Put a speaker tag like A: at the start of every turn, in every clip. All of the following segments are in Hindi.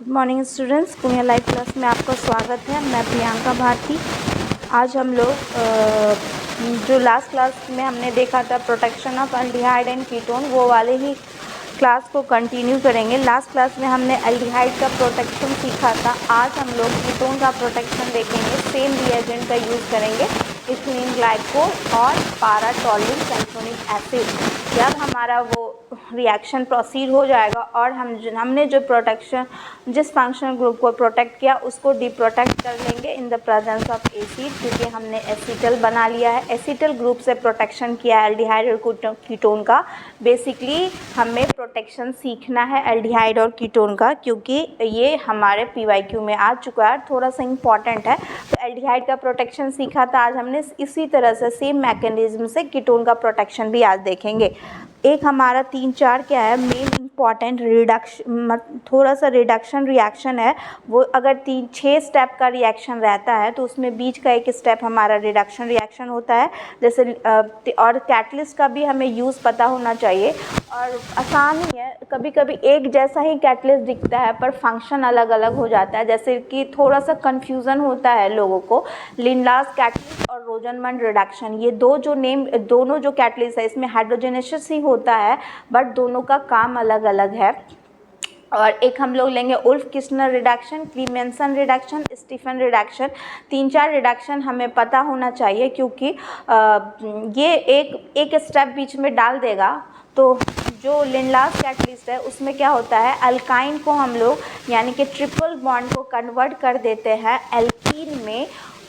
A: गुड मॉर्निंग स्टूडेंट्स, पुण्य लाइव क्लास में आपका स्वागत है। मैं प्रियंका भारती। आज हम लोग जो लास्ट क्लास में हमने देखा था protection of aldehyde and ketone, वो वाले ही क्लास को कंटिन्यू करेंगे। लास्ट क्लास में हमने एल्डिहाइड का प्रोटेक्शन सीखा था। आज हम लोग कीटोन का प्रोटेक्शन देखेंगे। सेम रिएजेंट का यूज़ करेंगे, इथिलीन ग्लाइकोल और पारा टोल्यूल सल्फोनिक एसिड। जब हमारा वो रिएक्शन प्रोसीड हो जाएगा और हमने जो प्रोटेक्शन जिस फंक्शनल ग्रुप को प्रोटेक्ट किया उसको डिप्रोटेक्ट कर लेंगे in the presence of acid, क्योंकि हमने एसिटल बना लिया है। एसिटल ग्रुप से प्रोटेक्शन किया है एल्डिहाइड और कीटोन का। बेसिकली हमें प्रोटेक्शन सीखना है एल्डिहाइड और कीटोन का, क्योंकि ये हमारे पीवाईक्यू में आ चुका है, थोड़ा सा इम्पॉर्टेंट है। तो एल्डिहाइड का प्रोटेक्शन सीखा था, आज हमने इसी तरह से सेम मैकेनिज्म से कीटोन का प्रोटेक्शन भी आज देखेंगे। एक हमारा 3-4 क्या है मेन इम्पॉर्टेंट रिडक्शन, थोड़ा सा रिडक्शन रिएक्शन है। वो अगर 3-6 स्टेप का रिएक्शन रहता है तो उसमें बीच का एक स्टेप हमारा रिडक्शन रिएक्शन होता है। जैसे और कैटलिस्ट का भी हमें यूज़ पता होना चाहिए और आसान ही है। कभी कभी एक जैसा ही कैटलिस्ट दिखता है पर फंक्शन अलग अलग हो जाता है, जैसे कि थोड़ा सा कन्फ्यूज़न होता है लोगों को। लिंडलास कैटलिस्ट और रोजनमन रिडक्शन, ये दोनों जो कैटलिस्ट है इसमें हाइड्रोजनेसिस ही होता है, बट दोनों का काम अलग अलग है। और एक हम लोग लेंगे Ulf Kishner reduction, क्लीमेंसन reduction, Stephen reduction. 3-4 reduction हमें पता होना चाहिए, क्योंकि ये एक स्टेप बीच में डाल देगा। तो जो लिंडलास कैटलिस्ट है उसमें क्या होता है, अल्काइन को हम लोग यानी कि ट्रिपल बॉन्ड को कन्वर्ट कर देते हैं एल्कीन में,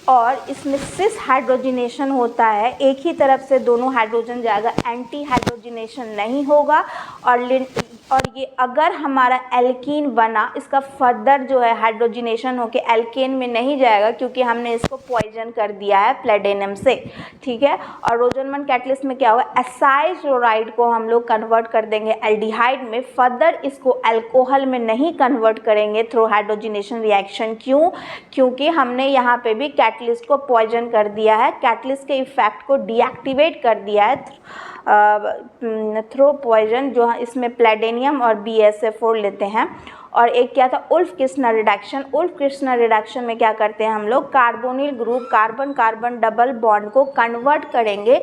A: और इसमें सिस हाइड्रोजनेशन होता है। एक ही तरफ से दोनों हाइड्रोजन जाएगा, एंटी हाइड्रोजनेशन नहीं होगा। और ये अगर हमारा एल्कीन बना, इसका फर्दर जो है हाइड्रोजनेशन होके एल्केन में नहीं जाएगा, क्योंकि हमने इसको पॉइजन कर दिया है प्लेडेनम से, ठीक है। और रोजनमन कैटलिस्ट में क्या होगा, एसाइल क्लोराइड को हम लोग कन्वर्ट कर देंगे एल्डिहाइड में, फर्दर इसको अल्कोहल में नहीं कन्वर्ट करेंगे थ्रू हाइड्रोजनेशन रिएक्शन। क्यों? क्योंकि हमने यहाँ पे भी कैटलिस्ट को पॉइजन कर दिया है, कैटलिस्ट के इफेक्ट को डीएक्टिवेट कर दिया है थ्रू पॉइजन, जो इसमें प्लेडेनियम और BSA4 लेते हैं। और एक क्या था, Wolff Kishner reduction. Wolff Kishner reduction में क्या करते हैं हम लोग, carbonyl group carbon carbon double bond को कन्वर्ट करेंगे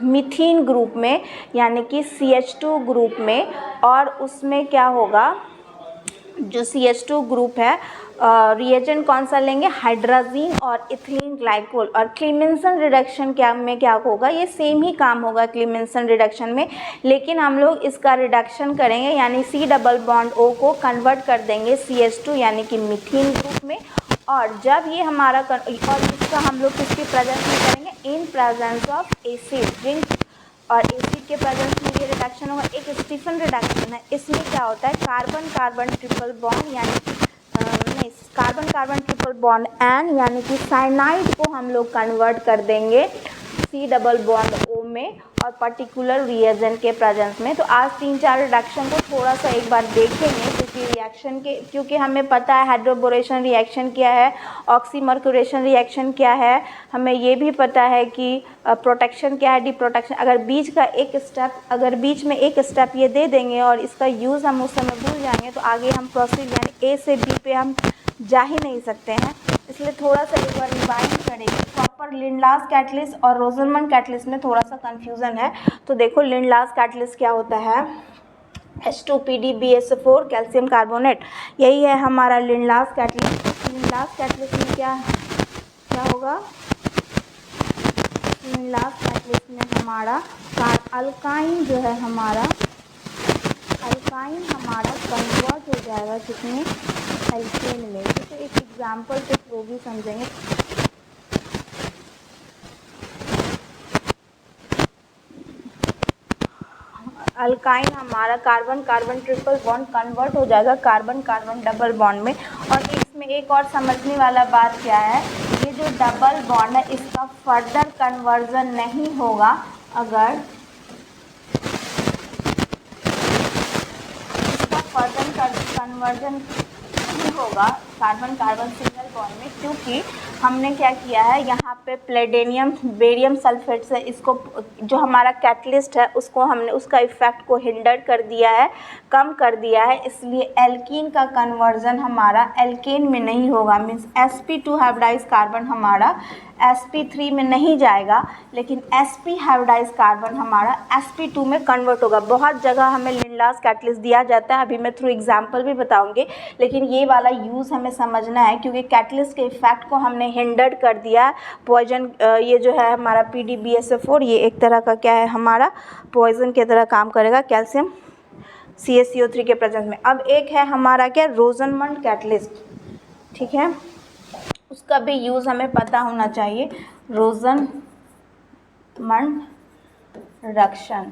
A: मीथीन ग्रुप में, यानी कि CH2 ग्रुप में। और उसमें क्या होगा, जो CH2 ग्रुप है, रिएजेंट कौन सा लेंगे, हाइड्राजीन और इथिलीन ग्लाइकोल। और क्लीमेंसन रिडक्शन में क्या होगा, ये सेम ही काम होगा क्लीमेंसन रिडक्शन में, लेकिन हम लोग इसका रिडक्शन करेंगे, यानी C डबल बॉन्ड O को कन्वर्ट कर देंगे CH2 यानी कि मीथीन ग्रुप में। और जब ये हमारा और इसका हम लोग किसके प्रेजेंस में करेंगे, इन प्रेजेंस ऑफ एसिड, और एसिड के प्रेजेंस में ये रिडक्शन होगा। एक स्टीफन रिडक्शन है, इसमें क्या होता है, कार्बन कार्बन ट्रिपल बॉन्ड यानी carbon carbon triple bond N यानी कि साइनाइड को हम लोग कन्वर्ट कर देंगे C डबल बॉन्ड O में, और पर्टिकुलर रिएजेंट के प्रेजेंस में। तो आज 3-4 रिडक्शन को थोड़ा सा एक बार देखेंगे, क्योंकि हमें पता है हाइड्रोबोरेशन रिएक्शन क्या है, ऑक्सीमर्क्यूरेशन रिएक्शन क्या है, हमें ये भी पता है कि प्रोटेक्शन क्या है, डिप्रोटेक्शन। अगर बीच में एक स्टेप ये दे देंगे और इसका यूज़ हम उस समय भूल जाएंगे तो आगे हम प्रोसीड यानी A से B पे हम जा ही नहीं सकते हैं। इसलिए थोड़ा सा एक बार रिवाइंड करेंगे। प्रॉपर लिंडलास कैटलिस्ट और रोजनमन कैटलिस्ट में थोड़ा सा कंफ्यूजन है। तो देखो, लिंडलास कैटलिस्ट क्या होता है, H2PD BSA4 कैल्शियम कार्बोनेट, यही है हमारा लिंडलास कैटलिस्ट। लिंडलास कैटलिस्ट में क्या होगा, लिंडलास कैटलिस्ट में हमारा अल्काइन जो है अल्काइन हमारा कन्वर्ट हो जाएगा कितने, एल्केन में। जैसे एक एग्जाम्पल के थ्रू भी समझेंगे। अल्काइन हमारा carbon carbon triple bond convert हो जाएगा कार्बन कार्बन डबल बॉन्ड में। और इसमें एक और समझने वाला बात क्या है, ये जो डबल बॉन्ड है इसका फर्दर कन्वर्जन नहीं होगा। अगर इसका फर्दर कन्वर्जन नहीं होगा, कार्बन कार्बन सिंगल फॉर्म में, क्योंकि हमने क्या किया है यहाँ पे प्लेडेनियम बेरियम सल्फेट से इसको जो हमारा कैटलिस्ट है उसको हमने उसका इफ़ेक्ट को हिंडर कर दिया है, कम कर दिया है, इसलिए एल्कीन का कन्वर्जन हमारा एल्केन में नहीं होगा। मीन्स sp2 हाइब्रिडाइज कार्बन हमारा sp3 में नहीं जाएगा, लेकिन sp हाइब्रिडाइज कार्बन हमारा sp2 में कन्वर्ट होगा। बहुत जगह हमें लिंडलास कैटलिस्ट दिया जाता है, अभी मैं थ्रू एग्जांपल भी बताऊंगी, लेकिन ये वाला यूज़ हमें समझना है क्योंकि कैटलिस्ट के इफेक्ट को हमने हिंडर कर दिया। पॉइजन ये जो है हमारा PDBSF4 ये एक तरह का क्या है हमारा पॉइजन की तरह काम करेगा कैल्शियम CaCO3 के प्रेजेंस में। अब एक है हमारा क्या रोजनमंड कैटलिस्ट, ठीक है, उसका भी यूज़ हमें पता होना चाहिए। रोजनमंड रिडक्शन,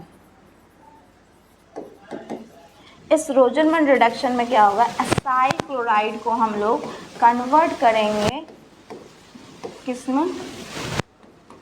A: इस रोजनमंड रिडक्शन में क्या होगा, एसाइल क्लोराइड को हम लोग कन्वर्ट करेंगे किसमें,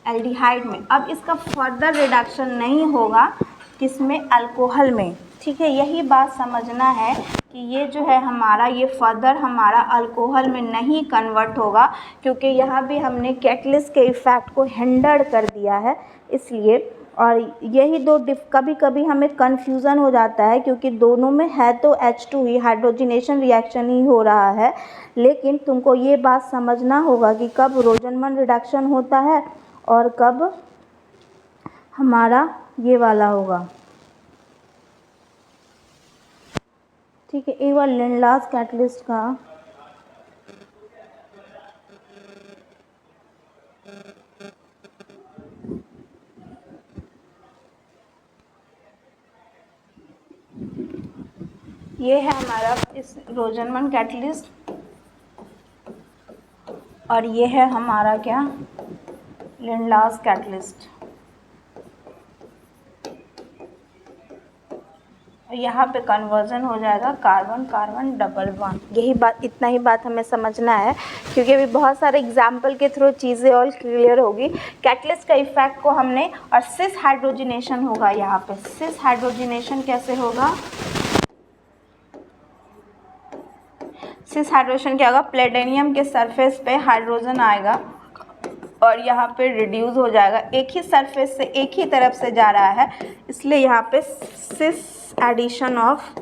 A: एल्डिहाइड में। अब इसका फर्दर रिडक्शन नहीं होगा किसमें, अल्कोहल में, ठीक है। यही बात समझना है कि ये जो है हमारा ये फर्दर हमारा अल्कोहल में नहीं कन्वर्ट होगा, क्योंकि यहाँ भी हमने कैटलिस्ट के इफ़ेक्ट को हिंडर कर दिया है, इसलिए। और यही दो कभी कभी हमें कन्फ्यूज़न हो जाता है क्योंकि दोनों में है तो H2 ही, हाइड्रोजनेशन रिएक्शन ही हो रहा है, लेकिन तुमको ये बात समझना होगा कि कब रोजनमंड रिडक्शन होता है और कब हमारा ये वाला होगा, ठीक है। एक बार लिंडलास कैटलिस्ट का ये है हमारा इस रोजनमंड कैटलिस्ट और ये है हमारा क्या, लिंडलास कैटलिस्ट। यहाँ पे कन्वर्जन हो जाएगा कार्बन कार्बन डबल बॉन्ड। यही बात, इतना ही बात हमें समझना है क्योंकि अभी बहुत सारे एग्जाम्पल के थ्रू चीज़ें और क्लियर होगी। कैटलिस्ट का इफेक्ट को हमने, और सिस हाइड्रोजनेशन होगा यहाँ पे। सिस हाइड्रोजनेशन कैसे होगा, सिस हाइड्रोजन क्या होगा, प्लेटेनियम के सरफेस पे हाइड्रोजन आएगा और यहाँ पे रिड्यूस हो जाएगा, एक ही सरफेस से एक ही तरफ से जा रहा है, इसलिए यहाँ पे सिस एडिशन ऑफ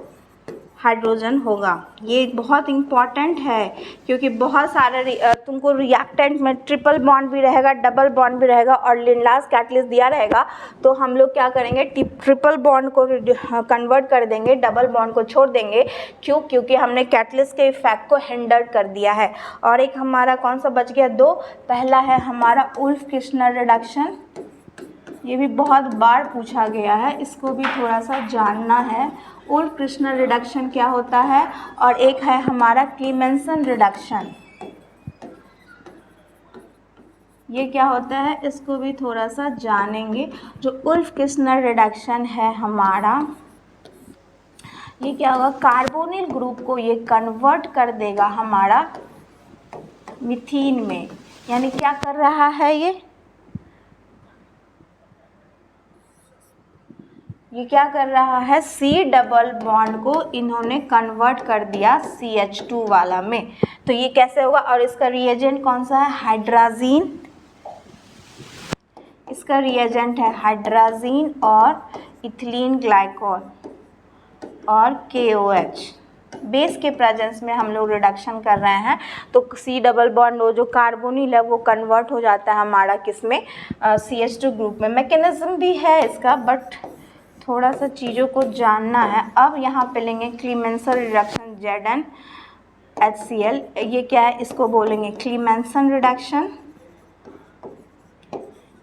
A: हाइड्रोजन होगा। ये बहुत इम्पॉर्टेंट है क्योंकि बहुत सारे तुमको रिएक्टेंट में ट्रिपल बॉन्ड भी रहेगा, डबल बॉन्ड भी रहेगा, और लिंडलास कैटलिस्ट दिया रहेगा तो हम लोग क्या करेंगे, ट्रिपल बॉन्ड को कन्वर्ट कर देंगे, डबल बॉन्ड को छोड़ देंगे। क्यों, क्योंकि हमने कैटलिस्ट के इफेक्ट को हिंडर कर दिया है। और एक हमारा कौन सा बच गया, दो। पहला है हमारा उल्फ किर्चनर रिडक्शन, ये भी बहुत बार पूछा गया है, इसको भी थोड़ा सा जानना है। उल्फ किर्चनर रिडक्शन क्या होता है, और एक है हमारा क्लीमेंसन रिडक्शन, ये क्या होता है, इसको भी थोड़ा सा जानेंगे। जो उल्फ किर्चनर रिडक्शन है हमारा, ये क्या होगा, कार्बोनिल ग्रुप को ये कन्वर्ट कर देगा हमारा मीथीन में। यानी क्या कर रहा है ये क्या कर रहा है, C डबल बॉन्ड को इन्होंने कन्वर्ट कर दिया CH2 वाला में। तो ये कैसे होगा, और इसका रिएजेंट कौन सा है, हाइड्राजीन। इसका रिएजेंट है हाइड्राजीन और इथिलीन ग्लाइकोल और KOH। बेस के प्रेजेंस में हम लोग रिडक्शन कर रहे हैं, तो C डबल बॉन्ड वो जो कार्बोनिल है वो कन्वर्ट हो जाता है हमारा किसमें, CH2 ग्रुप में। मैकेनिज्म भी है इसका, बट थोड़ा सा चीज़ों को जानना है। अब यहाँ पे लेंगे क्लीमेंसन रिडक्शन ZnHCl, ये क्या है, इसको बोलेंगे क्लीमेंसन रिडक्शन।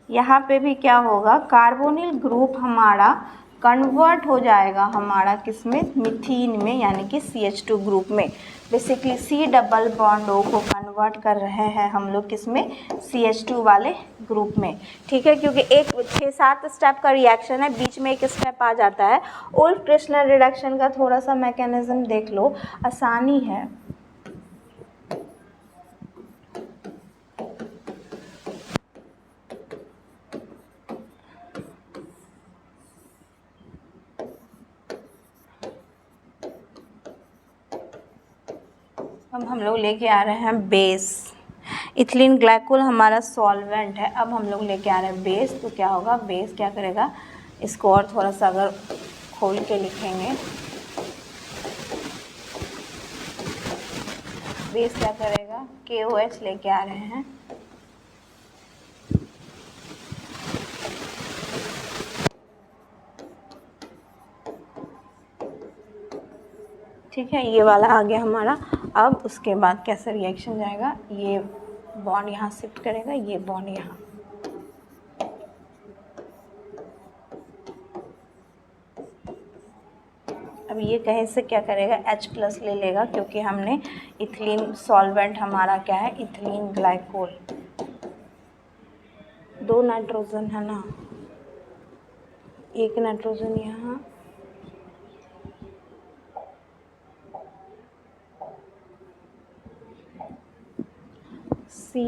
A: यहाँ पे भी क्या होगा, कार्बोनिल ग्रुप हमारा कन्वर्ट हो जाएगा हमारा किसमें, मीथीन में, यानी कि CH2 ग्रुप में। Basically C double bond O को कन्वर्ट कर रहे हैं हम लोग किसमें, CH2 वाले ग्रुप में, ठीक है। क्योंकि एक 6-7 स्टेप का रिएक्शन है, बीच में एक स्टेप आ जाता है। उल्फ किर्चनर रिडक्शन का थोड़ा सा मैकेनिज्म देख लो, आसानी है। अब हम लोग लेके आ रहे हैं बेस। इथिलीन ग्लाइकोल हमारा सॉल्वेंट है। अब हम लोग लेके आ रहे हैं बेस, तो क्या होगा, बेस क्या करेगा, इसको और थोड़ा सा अगर खोल के लिखेंगे, बेस क्या करेगा, KOH लेके आ रहे हैं। ठीक है, ये वाला आ गया हमारा। अब उसके बाद कैसे रिएक्शन जाएगा, ये बॉन्ड यहाँ शिफ्ट करेगा, ये बॉन्ड यहाँ, अब ये कहीं से क्या करेगा, H+ ले लेगा, क्योंकि हमने इथिलीन सॉल्वेंट हमारा क्या है, इथिलीन ग्लाइकोल। 2 नाइट्रोजन है ना, 1 नाइट्रोजन यहाँ, C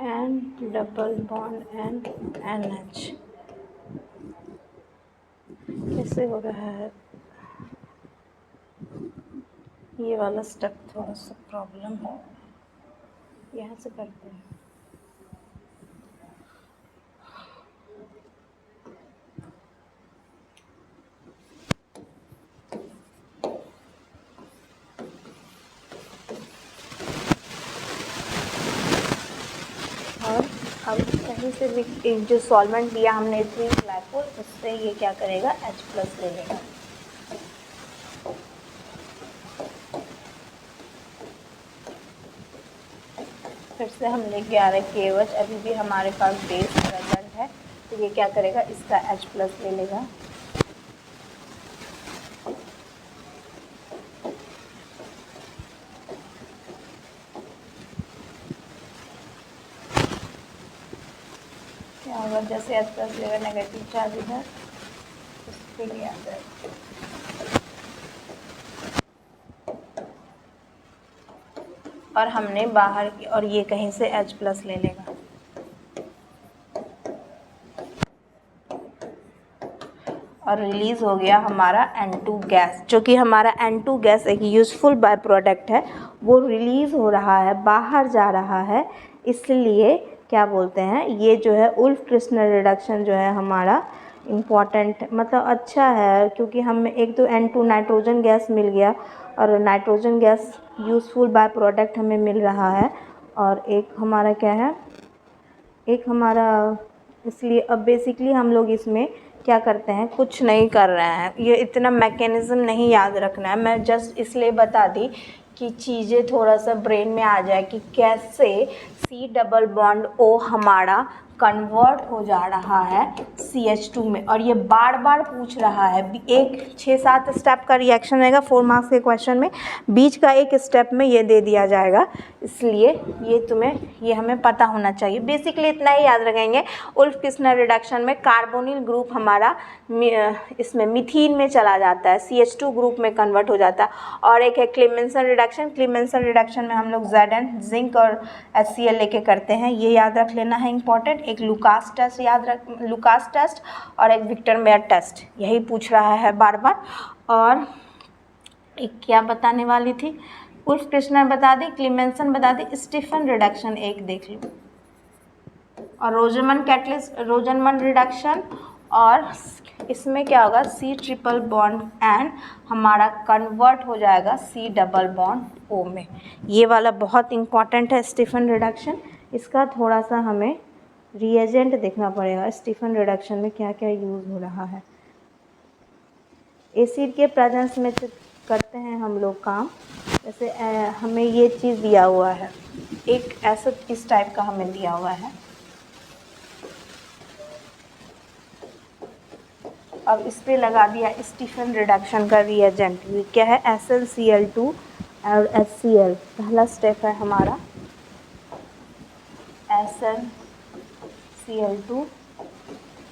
A: and double bond and NH। कैसे हो रहा है ये वाला स्टेप, थोड़ा सा प्रॉब्लम है, यहाँ से करते हैं। और अब कहीं से भी जो सॉल्वेंट लिया हमने इथिलीन ग्लाइकोल, उससे ये क्या करेगा, H+ ले लेगा। फिर से हम लेके आ रहे हैं KOH, अभी भी हमारे पास बेस प्रेजेंट है, तो ये क्या करेगा, इसका H+ ले लेगा। क्या होगा, जैसे H+ लेगा, नेगेटिव चार्ज इधर, उसके लिए आ जाएगा। और हमने बाहर की, और ये कहीं से H+ ले लेगा। और रिलीज़ हो गया हमारा N2 गैस, जो कि हमारा N2 गैस एक यूज़फुल बाय प्रोडक्ट है, वो रिलीज़ हो रहा है, बाहर जा रहा है। इसलिए क्या बोलते हैं, ये जो है उल्फ क्रिस्टनर रिडक्शन जो है हमारा इम्पॉर्टेंट, मतलब अच्छा है, क्योंकि हमें एक तो N2 नाइट्रोजन गैस मिल गया, और nitrogen gas useful by product हमें मिल रहा है, और एक हमारा क्या है, एक हमारा, इसलिए अब बेसिकली हम लोग इसमें क्या करते हैं, कुछ नहीं कर रहे हैं, ये इतना मैकेनिज़्म नहीं याद रखना है, मैं जस्ट इसलिए बता दी कि चीज़ें थोड़ा सा ब्रेन में आ जाए कि कैसे C+O हमारा कन्वर्ट हो जा रहा है CH2 में, और ये बार बार पूछ रहा है। एक 6-7 स्टेप का रिएक्शन रहेगा 4 मार्क्स के क्वेश्चन में, बीच का एक स्टेप में ये दे दिया जाएगा, इसलिए ये तुम्हें, ये हमें पता होना चाहिए। बेसिकली इतना ही याद रखेंगे, उल्फ क्रिस्टनर रिडक्शन में कार्बोनिल ग्रुप हमारा इसमें मिथीन में चला जाता है, CH2 ग्रुप में कन्वर्ट हो जाता है। और एक है क्लेमेंसन रिडक्शन, क्लेमेंसन रिडक्शन में हम लोग Zn जिंक और HCl लेके करते हैं, ये याद रख लेना है इंपॉर्टेंट। एक लुकास टेस्ट याद रख, लुकास टेस्ट, और एक विक्टर मेयर टेस्ट, यही पूछ रहा है बार बार। और एक क्या बताने वाली थी, उल्फ क्रिस्टनर बता दी, क्लेमेंसन बता दी, स्टीफन रिडक्शन एक देख लो, और रोजरमन कैटलिस्ट, रोजरमन रिडक्शन, और इसमें क्या होगा, C++ एंड हमारा कन्वर्ट हो जाएगा C+O में। ये वाला बहुत इंपॉर्टेंट है स्टीफन रिडक्शन, इसका थोड़ा सा हमें रिएजेंट देखना पड़ेगा, स्टीफन रिडक्शन में क्या क्या यूज़ हो रहा है। एसिड के प्रेजेंस में करते हैं हम लोग काम, जैसे हमें ये चीज़ दिया हुआ है, एक एसिड इस टाइप का हमें दिया हुआ है, अब इस पर लगा दिया स्टीफन रिडक्शन का रिएजेंट, ये क्या है, SnCl2 और HCl, पहला स्टेप है हमारा SnCl2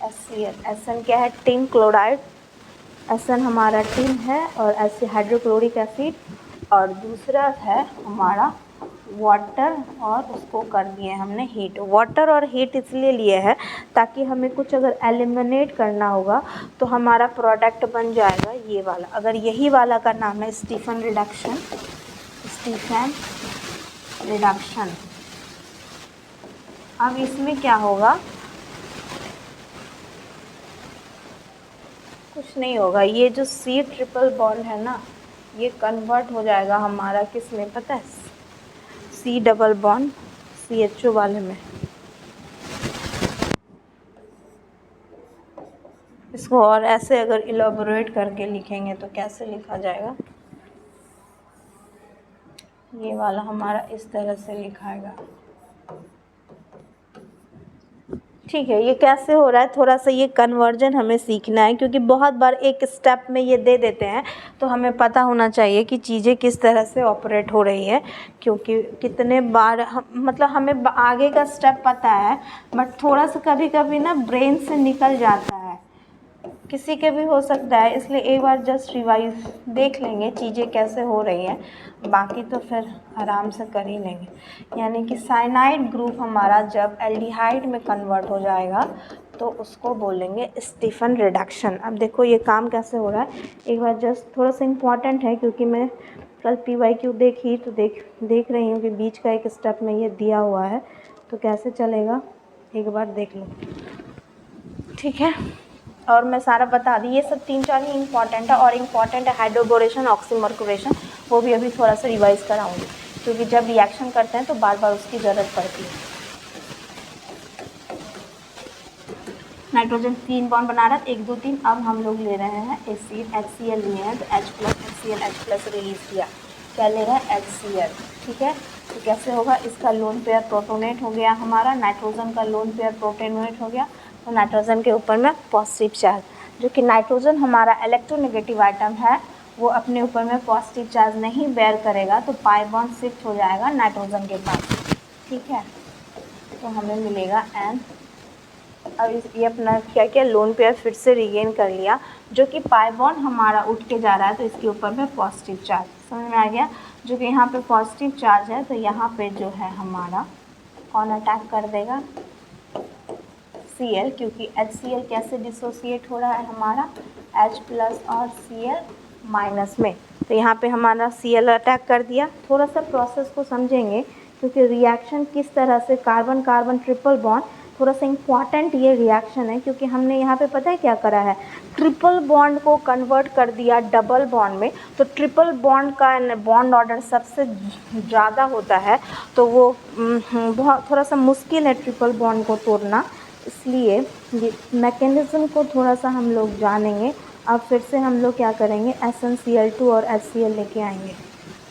A: HCl। Sn क्या है, टिन क्लोराइड, Sn हमारा टिन है, और हाइड्रोक्लोरिक एसिड, और दूसरा है हमारा वाटर और उसको कर दिए हमने हीट। वाटर और हीट इसलिए लिए है ताकि हमें कुछ अगर एलिमिनेट करना होगा तो हमारा प्रोडक्ट बन जाएगा ये वाला। अगर यही वाला का नाम है स्टीफन रिडक्शन, स्टीफन रिडक्शन। अब इसमें क्या होगा, कुछ नहीं होगा, ये जो C ट्रिपल बॉन्ड है ना, ये कन्वर्ट हो जाएगा हमारा किस में पता है, C डबल बॉन्ड CHO वाले में। इसको और ऐसे अगर इलाबोरेट करके लिखेंगे तो कैसे लिखा जाएगा, ये वाला हमारा इस तरह से लिखाएगा। ठीक है, ये कैसे हो रहा है, थोड़ा सा ये कन्वर्जन हमें सीखना है, क्योंकि बहुत बार एक स्टेप में ये दे देते हैं, तो हमें पता होना चाहिए कि चीज़ें किस तरह से ऑपरेट हो रही है। क्योंकि कितने बार मतलब हमें आगे का स्टेप पता है, बट थोड़ा सा कभी कभी ना ब्रेन से निकल जाता है, किसी के भी हो सकता है, इसलिए एक बार जस्ट रिवाइज देख लेंगे चीज़ें कैसे हो रही हैं, बाकी तो फिर आराम से कर ही लेंगे। यानी कि साइनाइड ग्रुप हमारा जब एल्डिहाइड में कन्वर्ट हो जाएगा तो उसको बोलेंगे स्टीफन रिडक्शन। अब देखो ये काम कैसे हो रहा है, एक बार जस्ट थोड़ा सा इम्पॉर्टेंट है, क्योंकि मैं कल PYQ देखी तो देख रही हूँ कि बीच का एक स्टेप में ये दिया हुआ है, तो कैसे चलेगा एक बार देख लो, ठीक है। और मैं सारा बता दी, ये सब 3-4 ही इम्पॉर्टेंट है, और इम्पॉर्टेंट है हाइड्रोबोरेशन, ऑक्सीमर्कुरेशन, वो भी अभी थोड़ा सा रिवाइज कराऊंगी, क्योंकि जब रिएक्शन करते हैं तो बार बार उसकी ज़रूरत पड़ती है। नाइट्रोजन 3 बॉन्ड बना रहा है, 1 2 3। अब हम लोग ले रहे हैं एसिड HCl लिए हैं, तो H+ HCl H+ रिलीज किया, क्या ले रहा है HCl, ठीक है। तो कैसे होगा, इसका लोन पेयर प्रोटोनेट हो गया हमारा, नाइट्रोजन का लोन पेयर प्रोटोनेट हो गया, तो नाइट्रोजन के ऊपर में पॉजिटिव चार्ज, जो कि नाइट्रोजन हमारा इलेक्ट्रोनेगेटिव आइटम है, वो अपने ऊपर में पॉजिटिव चार्ज नहीं बेयर करेगा, तो पाई बॉन्ड शिफ्ट हो जाएगा नाइट्रोजन के पास, ठीक है। तो हमें मिलेगा N। अब ये अपना क्या किया, लोन पेयर फिर से रिगेन कर लिया, जो कि पाई बॉन्ड हमारा उठ के जा रहा है, तो इसके ऊपर में पॉजिटिव चार्ज, समझ में आ गया। जो कि यहाँ पे पॉजिटिव चार्ज है, तो यहाँ पे जो है हमारा कौन अटैक कर देगा, Cl, क्योंकि HCl कैसे डिसोसिएट हो रहा है हमारा H+ और Cl- में, तो यहाँ पे हमारा Cl अटैक कर दिया। थोड़ा सा प्रोसेस को समझेंगे, क्योंकि रिएक्शन किस तरह से कार्बन कार्बन ट्रिपल बॉन्ड, थोड़ा सा इम्पॉर्टेंट ये रिएक्शन है, क्योंकि हमने यहाँ पे पता है क्या करा है, ट्रिपल बॉन्ड को कन्वर्ट कर दिया डबल बॉन्ड में। तो ट्रिपल बॉन्ड का बॉन्ड ऑर्डर सबसे ज़्यादा होता है, तो वो बहुत थोड़ा सा मुश्किल है ट्रिपल बॉन्ड को तोड़ना, इसलिए ये मैकेनिज़्म को थोड़ा सा हम लोग जानेंगे। अब फिर से हम लोग क्या करेंगे, SnCl2 और HCl लेके आएंगे,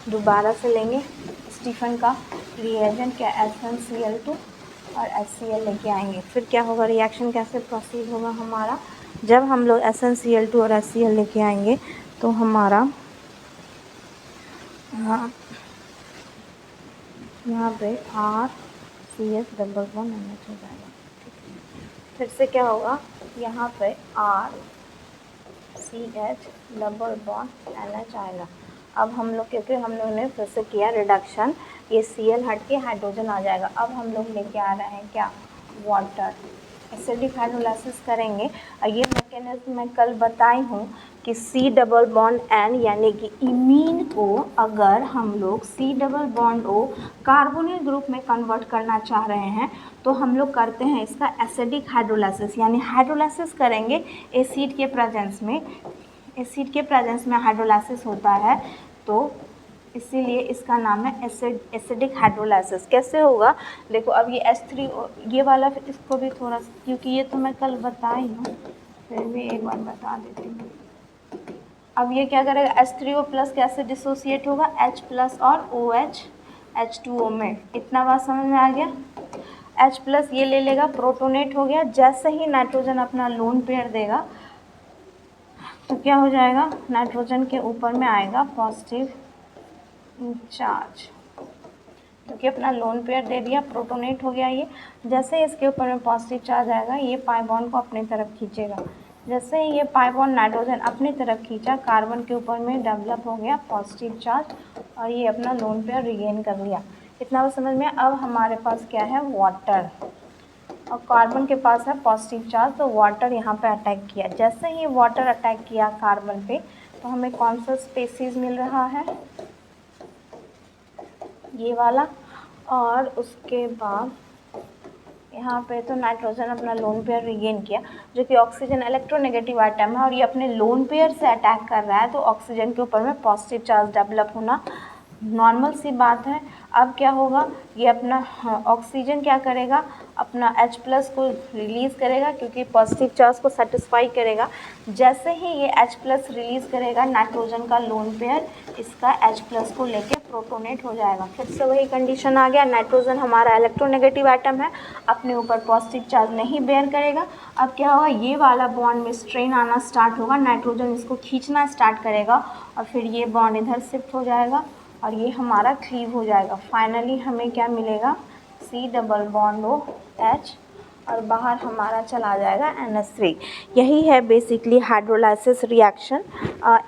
A: दोबारा से लेंगे स्टीफन का रिएजेंट, क्या SnCl2 और HCl लेके आएंगे। फिर क्या होगा, रिएक्शन कैसे प्रोसीड होगा हमारा, जब हम लोग SnCl2 और HCl लेके आएंगे तो हमारा यहाँ पे RCH डबल बॉन्ड NH हो जाएगा। फिर से क्या होगा, यहाँ पे RCH डबल बॉन्ड NH आएगा। अब हम लोग, क्योंकि हम लोगों ने फिर से किया रिडक्शन, ये Cl हट के हाइड्रोजन आ जाएगा। अब हम लोग लेके आ रहे हैं क्या, वाटर, एसिडिक हाइड्रोलाइसिस करेंगे। और ये मैकेनिज्म मैं कल बताई हूँ कि C डबल बॉन्ड N यानी कि इमीन को अगर हम लोग C double bond O carbonyl group में कन्वर्ट करना चाह रहे हैं, तो हम लोग करते हैं इसका एसिडिक हाइड्रोलाइसिस, यानी हाइड्रोलाइसिस करेंगे एसिड के प्रेजेंस में, एसिड के प्रेजेंस में हाइड्रोलाइसिस होता है, तो इसीलिए इसका नाम है एसिडिक हाइड्रोलाइसिस। कैसे होगा, देखो अब ये H3 ये वाला, इसको भी थोड़ा, क्योंकि ये तो मैं कल बताई हूँ, फिर भी एक बार बता देती हूँ। अब ये क्या करेगा, H3O+ कैसे डिसोसिएट होगा, H+ और OH H2O में, इतना बात समझ में आ गया। H+ ये ले लेगा, प्रोटोनेट हो गया, जैसे ही नाइट्रोजन अपना लोन पेयर देगा तो क्या हो जाएगा, नाइट्रोजन के ऊपर में आएगा पॉजिटिव चार्ज, क्योंकि अपना लोन पेयर दे दिया, प्रोटोनेट हो गया। ये जैसे ही इसके ऊपर में पॉजिटिव चार्ज आएगा, ये पाई बॉन्ड को अपनी तरफ खींचेगा, जैसे ही ये पाई बॉन्ड नाइट्रोजन अपनी तरफ खींचा, कार्बन के ऊपर में डेवलप हो गया पॉजिटिव चार्ज, और ये अपना लोन पेयर रिगेन कर लिया। इतना बस समझ में। अब हमारे पास क्या है, वाटर, और कार्बन के पास है पॉजिटिव चार्ज, तो वाटर यहाँ पे अटैक किया। जैसे ही वाटर अटैक किया कार्बन पे, तो हमें कौन सा स्पेसीज मिल रहा है, ये वाला। और उसके बाद यहाँ पे तो नाइट्रोजन अपना लोन पेयर रिगेन किया, जो कि ऑक्सीजन इलेक्ट्रोनेगेटिव आइटम है और ये अपने लोन पेयर से अटैक कर रहा है, तो ऑक्सीजन के ऊपर में पॉजिटिव चार्ज डेवलप होना नॉर्मल सी बात है। अब क्या होगा, ये अपना ऑक्सीजन क्या करेगा, अपना H+ को रिलीज़ करेगा, क्योंकि पॉजिटिव चार्ज को सेटिस्फाई करेगा। जैसे ही ये H+ रिलीज़ करेगा, नाइट्रोजन का लोन पेयर इसका H+ को लेके प्रोटोनेट हो जाएगा। फिर से वही कंडीशन आ गया, नाइट्रोजन हमारा इलेक्ट्रोनेगेटिव आइटम है, अपने ऊपर पॉजिटिव चार्ज नहीं बेयर करेगा। अब क्या होगा, ये वाला बॉन्ड में स्ट्रेन आना स्टार्ट होगा, नाइट्रोजन इसको खींचना स्टार्ट करेगा और फिर ये बॉन्ड इधर शिफ्ट हो जाएगा और ये हमारा क्लीव हो जाएगा। फाइनली हमें क्या मिलेगा, C+H और बाहर हमारा चला जाएगा NH3। यही है basically hydrolysis reaction,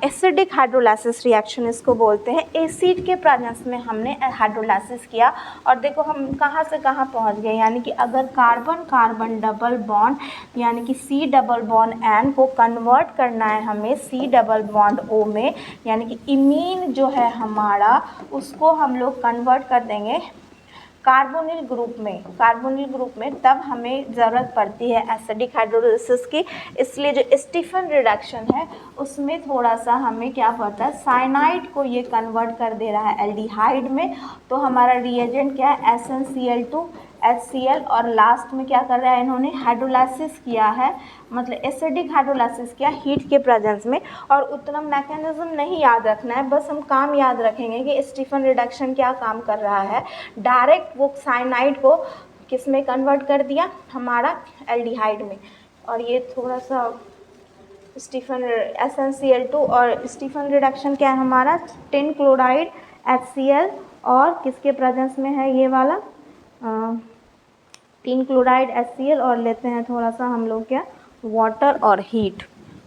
A: acidic hydrolysis reaction इसको बोलते हैं। एसिड के प्रेजेंस में हमने हाइड्रोलाइसिस किया और देखो हम कहाँ से कहाँ पहुँच गए, यानी कि अगर कार्बन कार्बन डबल बॉन्ड यानी कि C+N को कन्वर्ट करना है हमें C+O में, यानी कि इमीन जो है हमारा उसको हम लोग कन्वर्ट कर देंगे कार्बोनिल ग्रुप में, तब हमें ज़रूरत पड़ती है एसिडिक हाइड्रोलाइसिस की। इसलिए जो स्टीफन रिडक्शन है उसमें थोड़ा सा हमें क्या पड़ता है, साइनाइड को ये कन्वर्ट कर दे रहा है एल्डिहाइड में। तो हमारा रिएजेंट क्या है, SnCl2 HCl, और लास्ट में क्या कर रहा है, इन्होंने हाइड्रोलाइसिस किया है, मतलब एसिडिक हाइड्रोलाइसिस किया हीट के प्रेजेंस में। और उतना मैकेनिज्म नहीं याद रखना है, बस हम काम याद रखेंगे कि स्टीफन रिडक्शन क्या काम कर रहा है। डायरेक्ट वो साइनाइड को किस में कन्वर्ट कर दिया, हमारा एल्डिहाइड में। और ये थोड़ा सा स्टीफन SnCl2 और स्टीफन रिडक्शन क्या है हमारा, टिन क्लोराइड HCl और किसके प्रेजेंस में है ये वाला टिन क्लोराइड HCl, और लेते हैं थोड़ा सा हम लोग क्या, वाटर और हीट।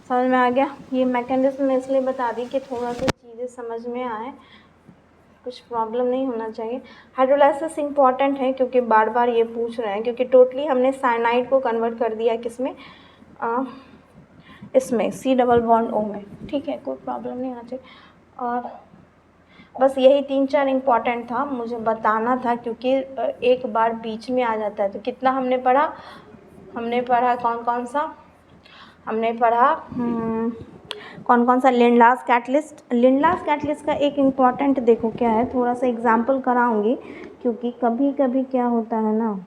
A: समझ में आ गया। ये मैकेनिज्म मैं इसलिए बता दी कि थोड़ा सा चीज़ें समझ में आए, कुछ प्रॉब्लम नहीं होना चाहिए। हाइड्रोलाइसिस इंपॉर्टेंट है क्योंकि बार बार ये पूछ रहे हैं, क्योंकि टोटली हमने साइनाइड को कन्वर्ट कर दिया किसमें, इसमें C+O में। ठीक है, कोई प्रॉब्लम नहीं आना चाहिए। और बस यही 3-4 इम्पॉर्टेंट था, मुझे बताना था, क्योंकि एक बार बीच में आ जाता है। तो कितना हमने पढ़ा, कौन कौन सा हमने पढ़ा, कौन कौन सा लिंडलास कैटलिस्ट का एक इम्पॉर्टेंट देखो क्या है, थोड़ा सा एग्जाम्पल कराऊंगी, क्योंकि कभी कभी क्या होता है ना,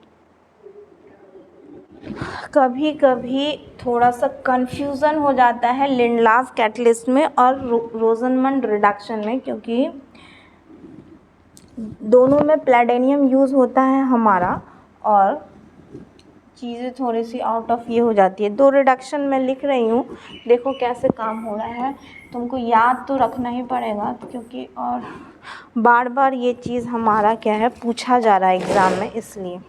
A: कभी कभी थोड़ा सा कंफ्यूजन हो जाता है लिंडलास कैटलिस्ट में और रोजनमंड रिडक्शन में, क्योंकि दोनों में प्लैटिनम यूज़ होता है हमारा, और चीज़ें थोड़ी सी आउट ऑफ ये हो जाती है। 2 रिडक्शन मैं लिख रही हूँ, देखो कैसे काम हो रहा है, तुमको याद तो रखना ही पड़ेगा, क्योंकि और बार बार ये चीज़ हमारा क्या है, पूछा जा रहा है एग्ज़ाम में, इसलिए।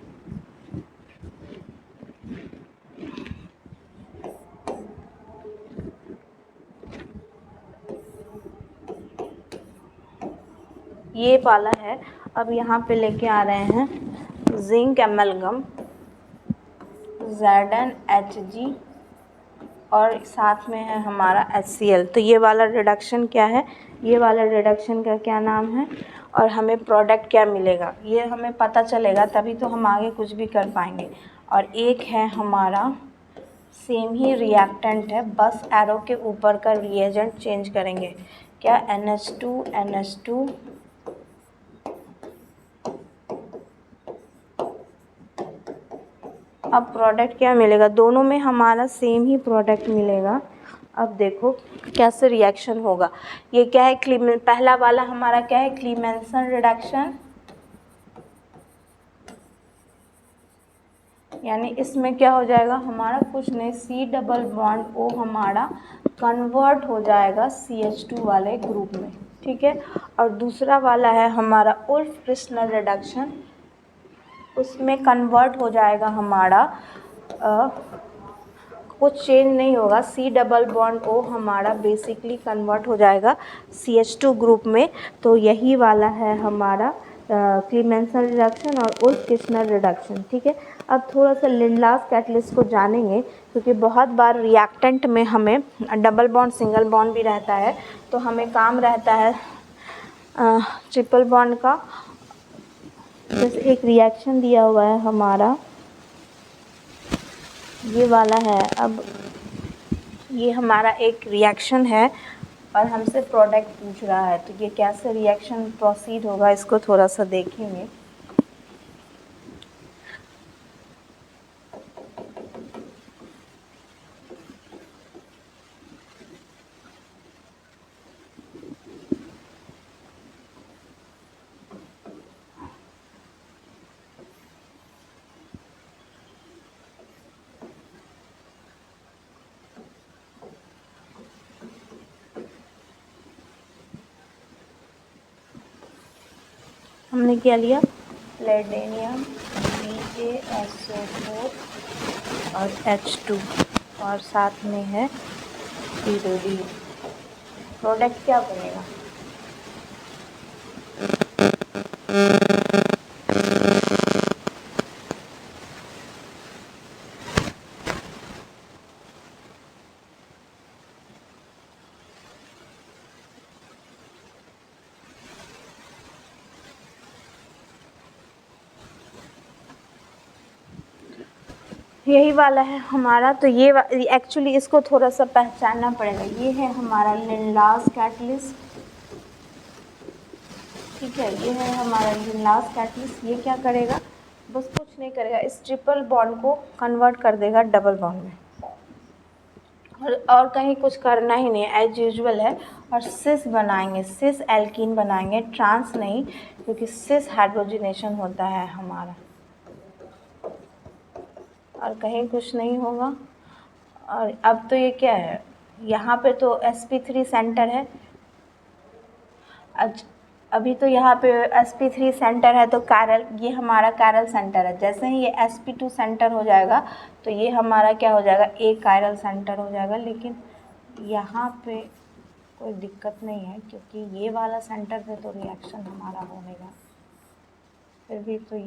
A: ये वाला है। अब यहाँ पे लेके आ रहे हैं जिंक एमलगम ZnHg और साथ में है हमारा HCl। तो ये वाला रिडक्शन क्या है, ये वाला रिडक्शन का क्या नाम है, और हमें प्रोडक्ट क्या मिलेगा, ये हमें पता चलेगा, तभी तो हम आगे कुछ भी कर पाएंगे। और एक है हमारा सेम ही रिएक्टेंट है, बस एरो के ऊपर का रिएजेंट चेंज करेंगे, क्या NH2 अब प्रोडक्ट क्या मिलेगा, दोनों में हमारा सेम ही प्रोडक्ट मिलेगा। अब देखो कैसे रिएक्शन होगा। ये क्या है, पहला वाला हमारा क्या है, क्लीमेंसन रिडक्शन, यानी इसमें क्या हो जाएगा हमारा, कुछ नहीं, C+O हमारा कन्वर्ट हो जाएगा CH2 वाले ग्रुप में। ठीक है, और दूसरा वाला है हमारा उल्फ क्रिस्टनर रिडक्शन, उसमें कन्वर्ट हो जाएगा हमारा कुछ चेंज नहीं होगा, C+O हमारा बेसिकली कन्वर्ट हो जाएगा CH2 ग्रुप में। तो यही वाला है हमारा क्लीमेंसन रिडक्शन और उल्फ किर्चनर रिडक्शन। ठीक है, अब थोड़ा सा लिंडलास कैटलिस्ट को जानेंगे, क्योंकि बहुत बार रिएक्टेंट में हमें डबल बॉन्ड सिंगल बॉन्ड भी रहता है, तो हमें काम रहता है ट्रिपल बॉन्ड का। जैसे एक रिएक्शन दिया हुआ है हमारा, ये वाला है। अब ये हमारा एक रिएक्शन है और हमसे प्रोडक्ट पूछ रहा है, तो ये कैसे रिएक्शन प्रोसीड होगा इसको थोड़ा सा देखेंगे। हमने क्या लिया, प्लेटिनियम BaSO4 और H2 और साथ में है pyridine। प्रोडक्ट क्या बनेगा, यही वाला है हमारा। तो ये एक्चुअली इसको थोड़ा सा पहचानना पड़ेगा। ये है हमारा लिंडलास कैटलिस्ट, ठीक है, ये है हमारा लिंडलास कैटलिस्ट। ये क्या करेगा, बस कुछ नहीं करेगा, इस ट्रिपल बॉन्ड को कन्वर्ट कर देगा डबल बॉन्ड में, और कहीं कुछ करना ही नहीं, एज यूजुअल है। और सिस बनाएंगे, सिस एल्कीन बनाएंगे, ट्रांस नहीं, क्योंकि सिस हाइड्रोजनेशन होता है हमारा, और कहीं कुछ नहीं होगा। और अब तो ये क्या है, यहाँ पे तो sp3 सेंटर है। अभी तो यहाँ पे sp3 सेंटर है, तो कैरल, ये हमारा कैरल सेंटर है। जैसे ही ये sp2 सेंटर हो जाएगा तो ये हमारा क्या हो जाएगा, एक कैरल सेंटर हो जाएगा। लेकिन यहाँ पे कोई दिक्कत नहीं है, क्योंकि ये वाला सेंटर पे तो रिएक्शन हमारा होगा। फिर भी तो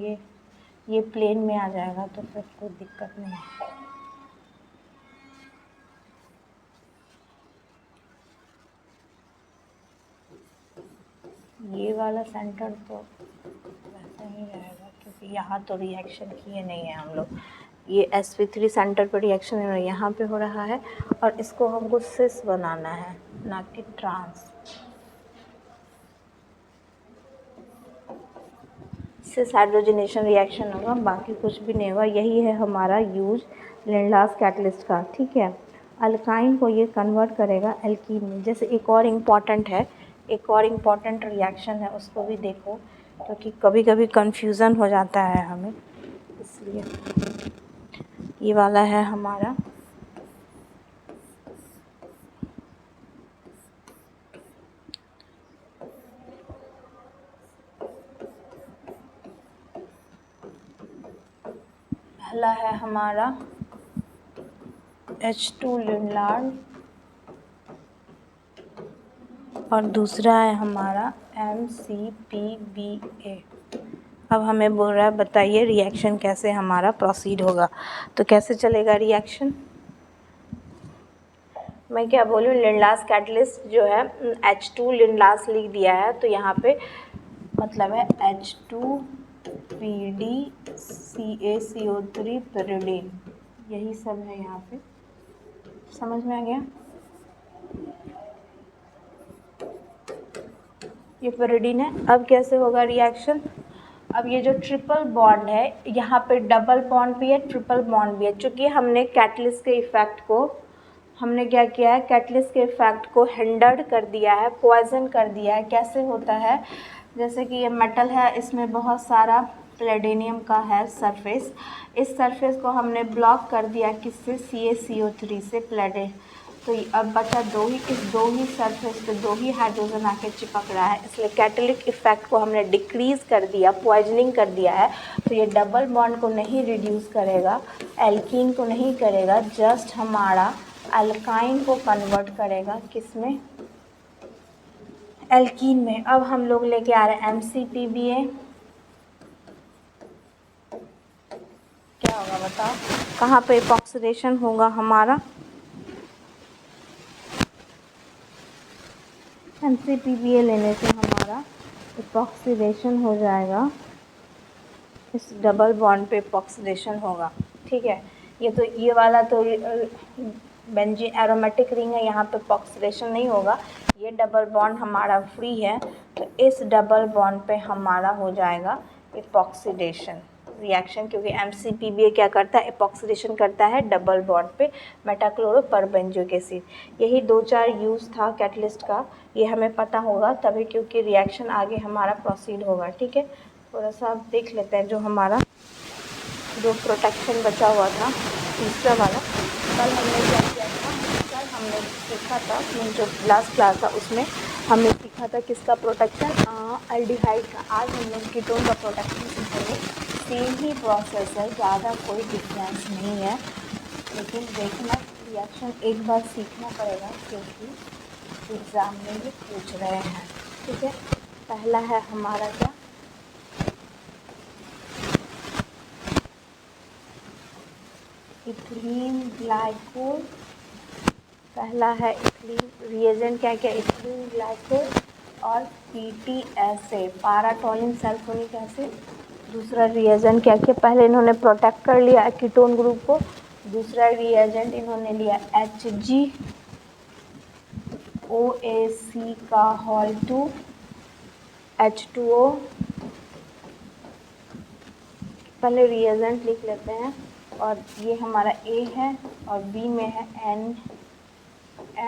A: ये प्लेन में आ जाएगा, तो फिर कोई दिक्कत नहीं है। ये वाला सेंटर तो वैसे ही रहेगा, क्योंकि यहाँ तो रिएक्शन किए नहीं है हम लोग। ये sp3 सेंटर पर रिएक्शन यहाँ पे हो रहा है, और इसको हमको सिस बनाना है, ना कि ट्रांस। सिस हाइड्रोजनेशन रिएक्शन होगा, बाकी कुछ भी नहीं होगा। यही है हमारा यूज लिंडलास कैटलिस्ट का। ठीक है, अल्काइन को ये कन्वर्ट करेगा एल्कीन में। जैसे एक और इम्पॉर्टेंट है, एक और इम्पॉर्टेंट रिएक्शन है, उसको भी देखो, क्योंकि कभी कभी कंफ्यूजन हो जाता है हमें, इसलिए। ये वाला है हमारा पहला है हमारा H2 लिंडार्ड, और दूसरा है हमारा MCPBA। अब हमें बोल रहा है बताइए रिएक्शन कैसे हमारा प्रोसीड होगा। तो कैसे चलेगा रिएक्शन, मैं क्या बोलूँ, लिंडलास कैटलिस्ट जो है H2 लिंडलास लिख दिया है, तो यहाँ पे मतलब है H2PdCaCO3 pyridine, यही सब है यहाँ पे। समझ में आ गया, ये pyridine है। अब कैसे होगा रिएक्शन, अब ये जो ट्रिपल बॉन्ड है, यहाँ पे डबल बॉन्ड भी है, ट्रिपल बॉन्ड भी है। चूँकि हमने कैटलिस्ट के इफ़ेक्ट को, हमने क्या किया है, कैटलिस्ट के इफ़ेक्ट को हिंडर्ड कर दिया है, पॉइजन कर दिया है। कैसे होता है, जैसे कि ये मेटल है, इसमें बहुत सारा प्लेटिनियम का है सरफेस, इस सरफेस को हमने ब्लॉक कर दिया किससे, CaCO3 से, प्लेटिन। तो अब बचा इस दो ही सरफेस पे दो ही हाइड्रोजन आके चिपक रहा है, इसलिए कैटलिक इफ़ेक्ट को हमने डिक्रीज़ कर दिया, पॉइजनिंग कर दिया है। तो ये डबल बॉन्ड को नहीं रिड्यूस करेगा, एल्कीन को नहीं करेगा, जस्ट हमारा अल्काइन को कन्वर्ट करेगा, किस में, एल्कीन में। अब हम लोग लेके आ रहे हैं MCPBA, होगा बताओ, कहाँ पे इपॉक्सीडेशन होगा हमारा? MCPBA लेने से हमारा इपॉक्सीडेशन हो जाएगा, इस डबल बॉन्ड पे इपॉक्सीडेशन होगा। ठीक है, ये तो ये वाला तो बेंजीन एरोमेटिक रिंग है, यहाँ पे इपॉक्सीडेशन नहीं होगा, ये डबल बॉन्ड हमारा फ्री है, तो इस डबल बॉन्ड पे हमारा हो जाएगा इपॉक्सीडेशन रिएक्शन, क्योंकि MCPBA क्या करता है, इपॉक्सीडेशन करता है डबल बॉन्ड पे मेटाक्लोरोपरबेंजोइक एसिड। यही 2-4 यूज़ था कैटलिस्ट का, ये हमें पता होगा तभी, क्योंकि रिएक्शन आगे हमारा प्रोसीड होगा। ठीक है, थोड़ा सा आप देख लेते हैं जो हमारा जो प्रोटेक्शन बचा हुआ था तीसरा वाला। कल हमने क्या किया था, कल हमने सीखा था, जो लास्ट क्लास था उसमें हमने सीखा था किसका प्रोटेक्शन, एल्डिहाइड का। आज हम लोग कीटोन का प्रोटेक्शन सीखेंगे। सेम ही प्रोसेस है, ज़्यादा कोई डिफरेंस नहीं है, लेकिन देखना रिएक्शन एक बार सीखना पड़ेगा, क्योंकि एग्ज़ाम में भी पूछ रहे हैं। ठीक है, पहला है हमारा क्या, इथिलीन ग्लाइकोल। पहला है इथिलीन, रिएजेंट क्या क्या, इथिलीन ग्लाइकोल और PTSA पाराटोलिन सल्फोनिक एसिड। दूसरा रिएजेंट क्या क्या, पहले इन्होंने प्रोटेक्ट कर लिया कीटोन ग्रुप को, दूसरा रिएजेंट इन्होंने लिया HgOAC का हॉल 2 H2O। पहले रिएजेंट लिख लेते हैं, और ये हमारा A है और B में है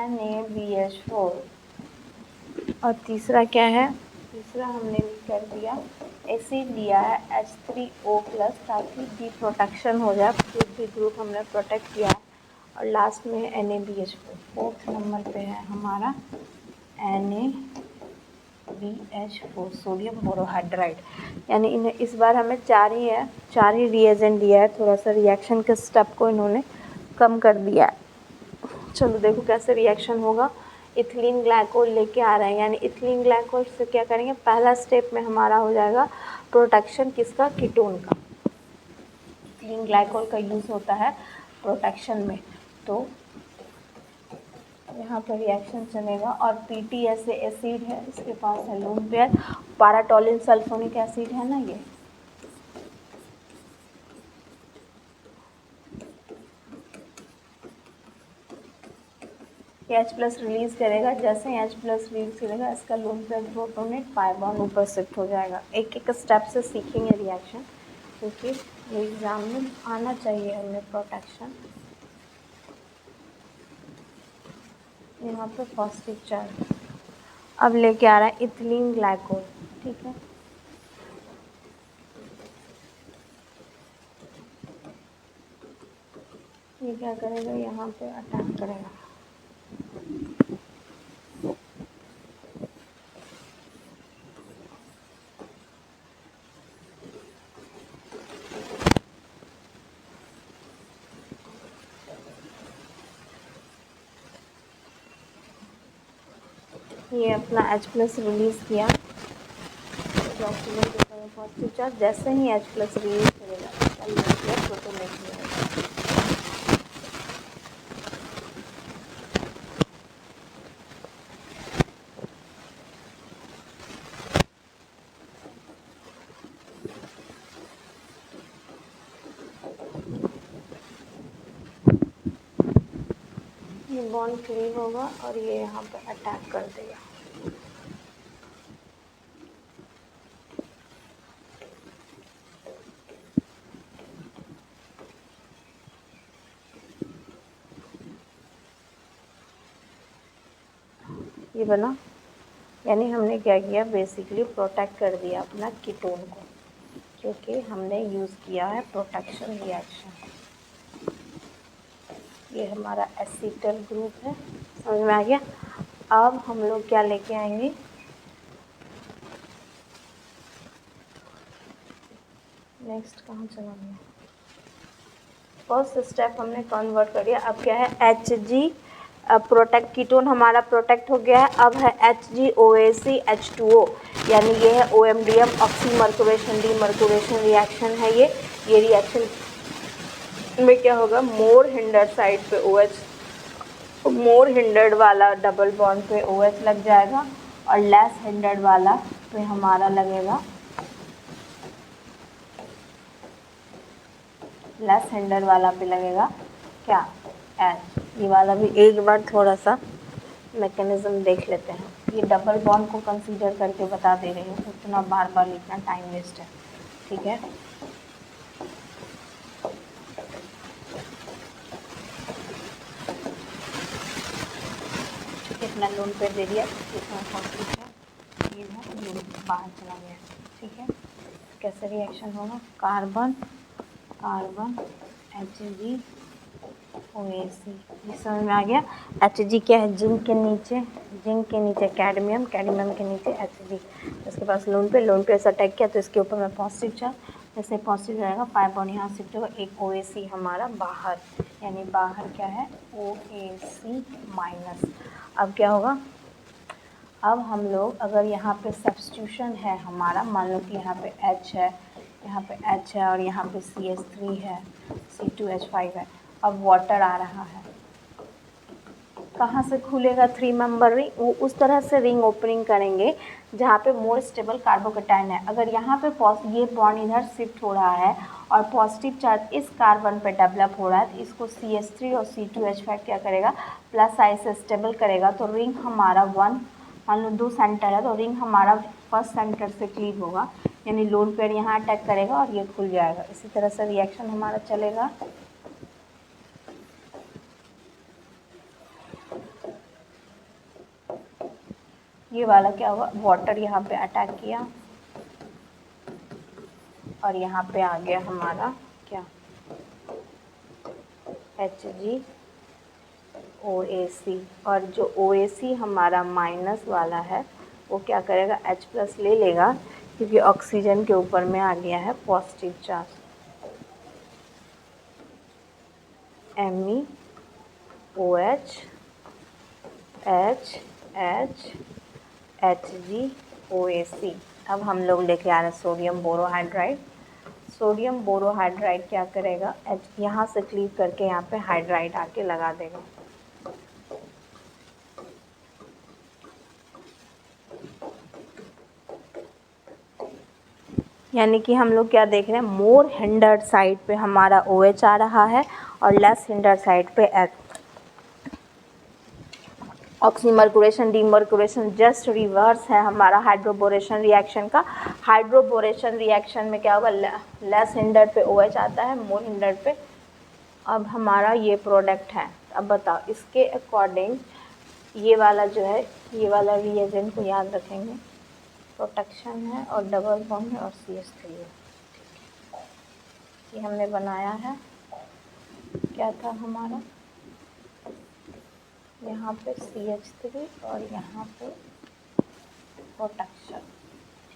A: NaBH4। और तीसरा क्या है, तीसरा हमने कर दिया एसिड लिया है H3O+, ताकि डी प्रोटेक्शन हो जाए, भी ग्रुप हमने प्रोटेक्ट किया है। और लास्ट में है NaBH4। फोर्थ नंबर पे है हमारा NaBH4 सोडियम बोरोहाइड्राइड। यानी इन्हें इस बार हमें 4 ही है, 4 ही रिएजेंट दिया है, थोड़ा सा रिएक्शन के स्टेप को इन्होंने कम कर दिया है। चलो देखो कैसे रिएक्शन होगा। इथिलीन ग्लाइकोल लेके आ रहे हैं, यानी इथिलीन ग्लाइकोल से क्या करेंगे, पहला स्टेप में हमारा हो जाएगा प्रोटेक्शन किसका, कीटोन का। इथिलीन ग्लाइकोल का यूज़ होता है प्रोटेक्शन में, तो यहाँ पर रिएक्शन चलेगा। और PTSA एसिड है, इसके पास है लोन पेयर, पाराटोलिन सल्फोनिक एसिड है ना, ये H+ रिलीज़ करेगा। जैसे ही H+ रिलीज़ करेगा, इसका lone pair protonate pi bond ऊपर शिफ्ट हो जाएगा। एक एक स्टेप से सीखेंगे रिएक्शन, क्योंकि एग्जाम में आना चाहिए हमें प्रोटेक्शन। यहाँ पे पॉजिटिव चार्ज अब लेके आ रहा है इथिलीन ग्लाइकोल। ठीक है, ये क्या करेगा, यहाँ पे अटैक करेगा। ये अपना H+ रिलीज़ किया, ऑक्सीजन के ऊपर पॉजिटिव चार्ज। जैसे ही H+ रिलीज़ करेगा, इसका लोन पेयर प्रोटोनेट हो जाएगा। ये बॉन्ड फ्री होगा और ये यहाँ पे अटैक कर देगा। ये बना, यानी हमने क्या किया, बेसिकली प्रोटेक्ट कर दिया अपना कीटोन को, क्योंकि हमने यूज़ किया है प्रोटेक्शन रिएक्शन। ये हमारा एसिटल ग्रुप है, समझ में आ गया। अब हम लोग क्या लेके आएंगे, नेक्स्ट कहाँ चला गया, फर्स्ट स्टेप हमने कन्वर्ट कर दिया। अब क्या है, Hg प्रोटेक्ट, कीटोन हमारा प्रोटेक्ट हो गया है। अब है HgOAC H2O, यानी ये है OMDM ऑक्सीमर्कुरेशन डीमर्कुरेशन रिएक्शन है। ये रिएक्शन में क्या होगा, मोर हिंडर्ड साइड पे OH, मोर हिंडर्ड वाला डबल बॉन्ड पे OH लग जाएगा और लेस हिंडर्ड वाला पे हमारा लगेगा, लेस हिंडर्ड वाला पे लगेगा क्या, H। ये वाला भी एक बार थोड़ा सा मैकेनिज्म देख लेते हैं। ये डबल बॉन्ड को कंसीडर करके बता दे रही हूँ, उतना बार बार लिखना टाइम वेस्ट है, ठीक है। कितना लोन पे दे दिया, कितना कॉन्फ्लिक्ट है, ये है, ये बाहर चला गया, ठीक है। कैसे रिएक्शन होगा, कार्बन कार्बन Hg OAC, ये समझ में आ गया। Hg क्या है, जिंक के नीचे कैडमियम, कैडमियम के नीचे Hg, इसके पास लोन पे ऐसा अटैक किया तो इसके ऊपर में पॉजिटिव चार्ज, जैसे पॉजिटिव रहेगा 5 बॉन्ड यहाँ शिफ्ट होगा, एक OAC हमारा बाहर, यानी बाहर क्या है OAC माइनस। अब क्या होगा, अब हम लोग अगर यहाँ पे सब्स्टिट्यूशन है हमारा, मान लो कि यहाँ पे H है, यहाँ पे H है और यहाँ पे CH3 है, C2H5 है, अब वाटर आ रहा है, कहाँ से खुलेगा 3 मेंबर रिंग, वो उस तरह से रिंग ओपनिंग करेंगे जहाँ पे मोर स्टेबल कार्बोकेटाइन है। अगर यहाँ पे ये बॉन्ड इधर शिफ्ट हो रहा है और पॉजिटिव चार्ज इस कार्बन पे डेवलप हो रहा है, तो इसको CH3 और C2H5 क्या करेगा, प्लस साइड से स्टेबल करेगा, तो रिंग हमारा मान लो 2 सेंटर है, तो रिंग हमारा फर्स्ट सेंटर से क्लीव होगा, यानी लोन पेयर यहाँ अटैक करेगा और ये खुल जाएगा। इसी तरह से रिएक्शन हमारा चलेगा। ये वाला क्या होगा, वाटर यहाँ पे अटैक किया और यहाँ पे आ गया हमारा क्या, HgOAC, और जो OAC हमारा माइनस वाला है वो क्या करेगा, H+ ले लेगा, क्योंकि ऑक्सीजन के ऊपर में आ गया है पॉजिटिव चार्ज, MEOH HGOAC। अब हम लोग लेके आ रहे हैं सोडियम बोरोहाइड्राइड। सोडियम बोरोहाइड्राइड क्या करेगा, यहाँ से क्लीव करके यहाँ पे हाइड्राइड आके लगा देगा, यानी कि हम लोग क्या देख रहे हैं, मोर हिंडर्ड साइड पे हमारा OH आ रहा है और लेस हिंडर्ड साइड पे H। ऑक्सीमर्कुरेशन डीमर्कुरेशन जस्ट रिवर्स है हमारा हाइड्रोबोरेशन रिएक्शन का। हाइड्रोबोरेशन रिएक्शन में क्या होगा, लेस हिंडर्ड पे OH आता है, मोर हिंडर्ड पे। अब हमारा ये प्रोडक्ट है, अब बताओ इसके अकॉर्डिंग ये वाला जो है, ये वाला रिएजेंट को याद रखेंगे, प्रोटेक्शन है और डबल बॉन्ड है और CH3 है, ये हमने बनाया है। क्या था हमारा, यहाँ पे CH3 और यहाँ पे प्रोटेक्शन,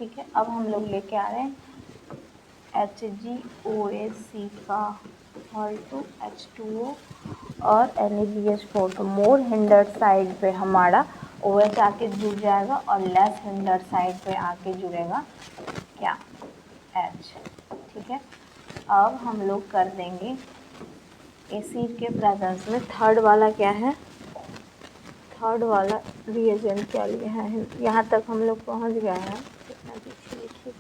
A: ठीक है। अब हम लोग लेके आ रहे हैं HgOAC का (2) H2O और NaBH4, तो मोर हिंडर्ड साइड पे हमारा OH आके जुड़ जाएगा और लेस हिंडर्ड साइड पे आके जुड़ेगा क्या, H, ठीक है। अब हम लोग कर देंगे एसिड के प्रेजेंस में थर्ड वाला क्या है, थर्ड वाला रिएजेंट क्या लिया है, यहाँ तक हम लोग पहुँच गए हैं, कितना पीछे लिखिए,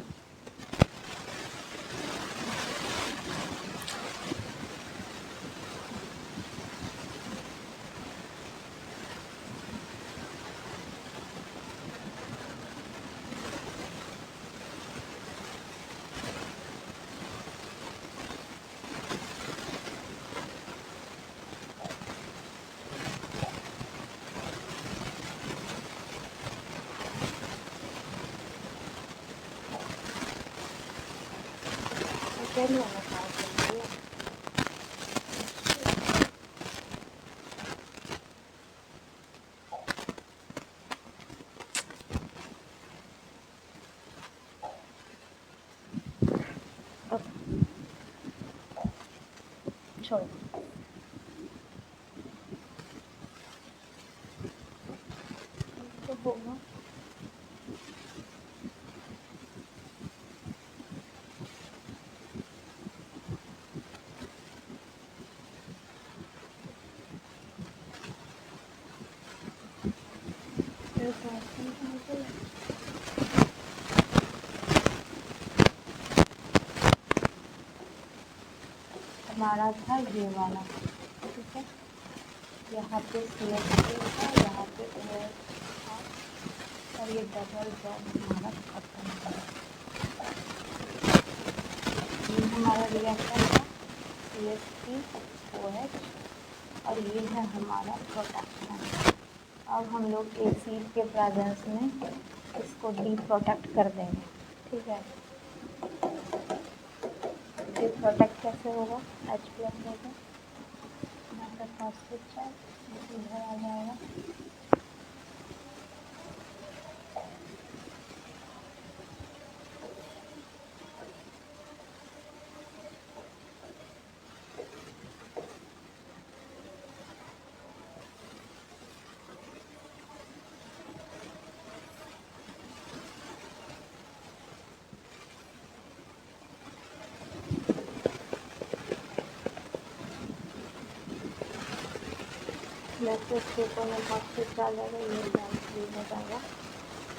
A: छोड़ो तो होगा। हमारा था ये वाला, ठीक है। यहाँ पे CH3 था, यहाँ पे OH था, और ये डबल बॉन्ड हमारा खत्म था। ये हमारा रिएक्शन था CH3OH, और ये है हमारा प्रोटेक्शन। अब हम लोग एसिड के प्रेजेंस में इसको डीप्रोटेक्ट कर देंगे, ठीक है। डीप्रोटेक्ट कैसे होगा? H+ होगा, यहाँ पर फॉस्फेट चार्ज इधर आ जाएगा, वैसे खेतों में फॉस्फेट चार्ज आएगा, ये बॉन्ड फ्री हो जाएगा,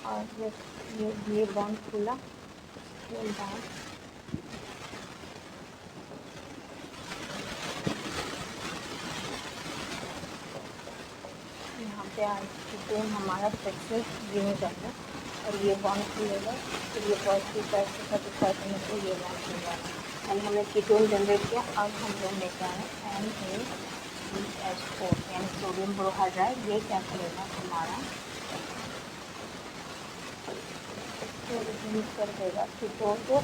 A: और ये बॉन्ड खुला, ये बॉन्ड यहाँ पे आइसोटोन हमारा फिक्स ये हो जाएगा, और ये बॉन्ड खुलेगा, फिर ये पॉजिटिव चार्ज के साथ डिस्चार्ज होने को ये बॉन्ड खुल जाएगा। यानी हमने कीटोन जनरेट किया। अब हम लोग लेके आए NaCH4 यानी सोडियम बोरोहाइड्राइड। ये क्या करेगा हमारा, रिड्यूस कर देगा कीटोन को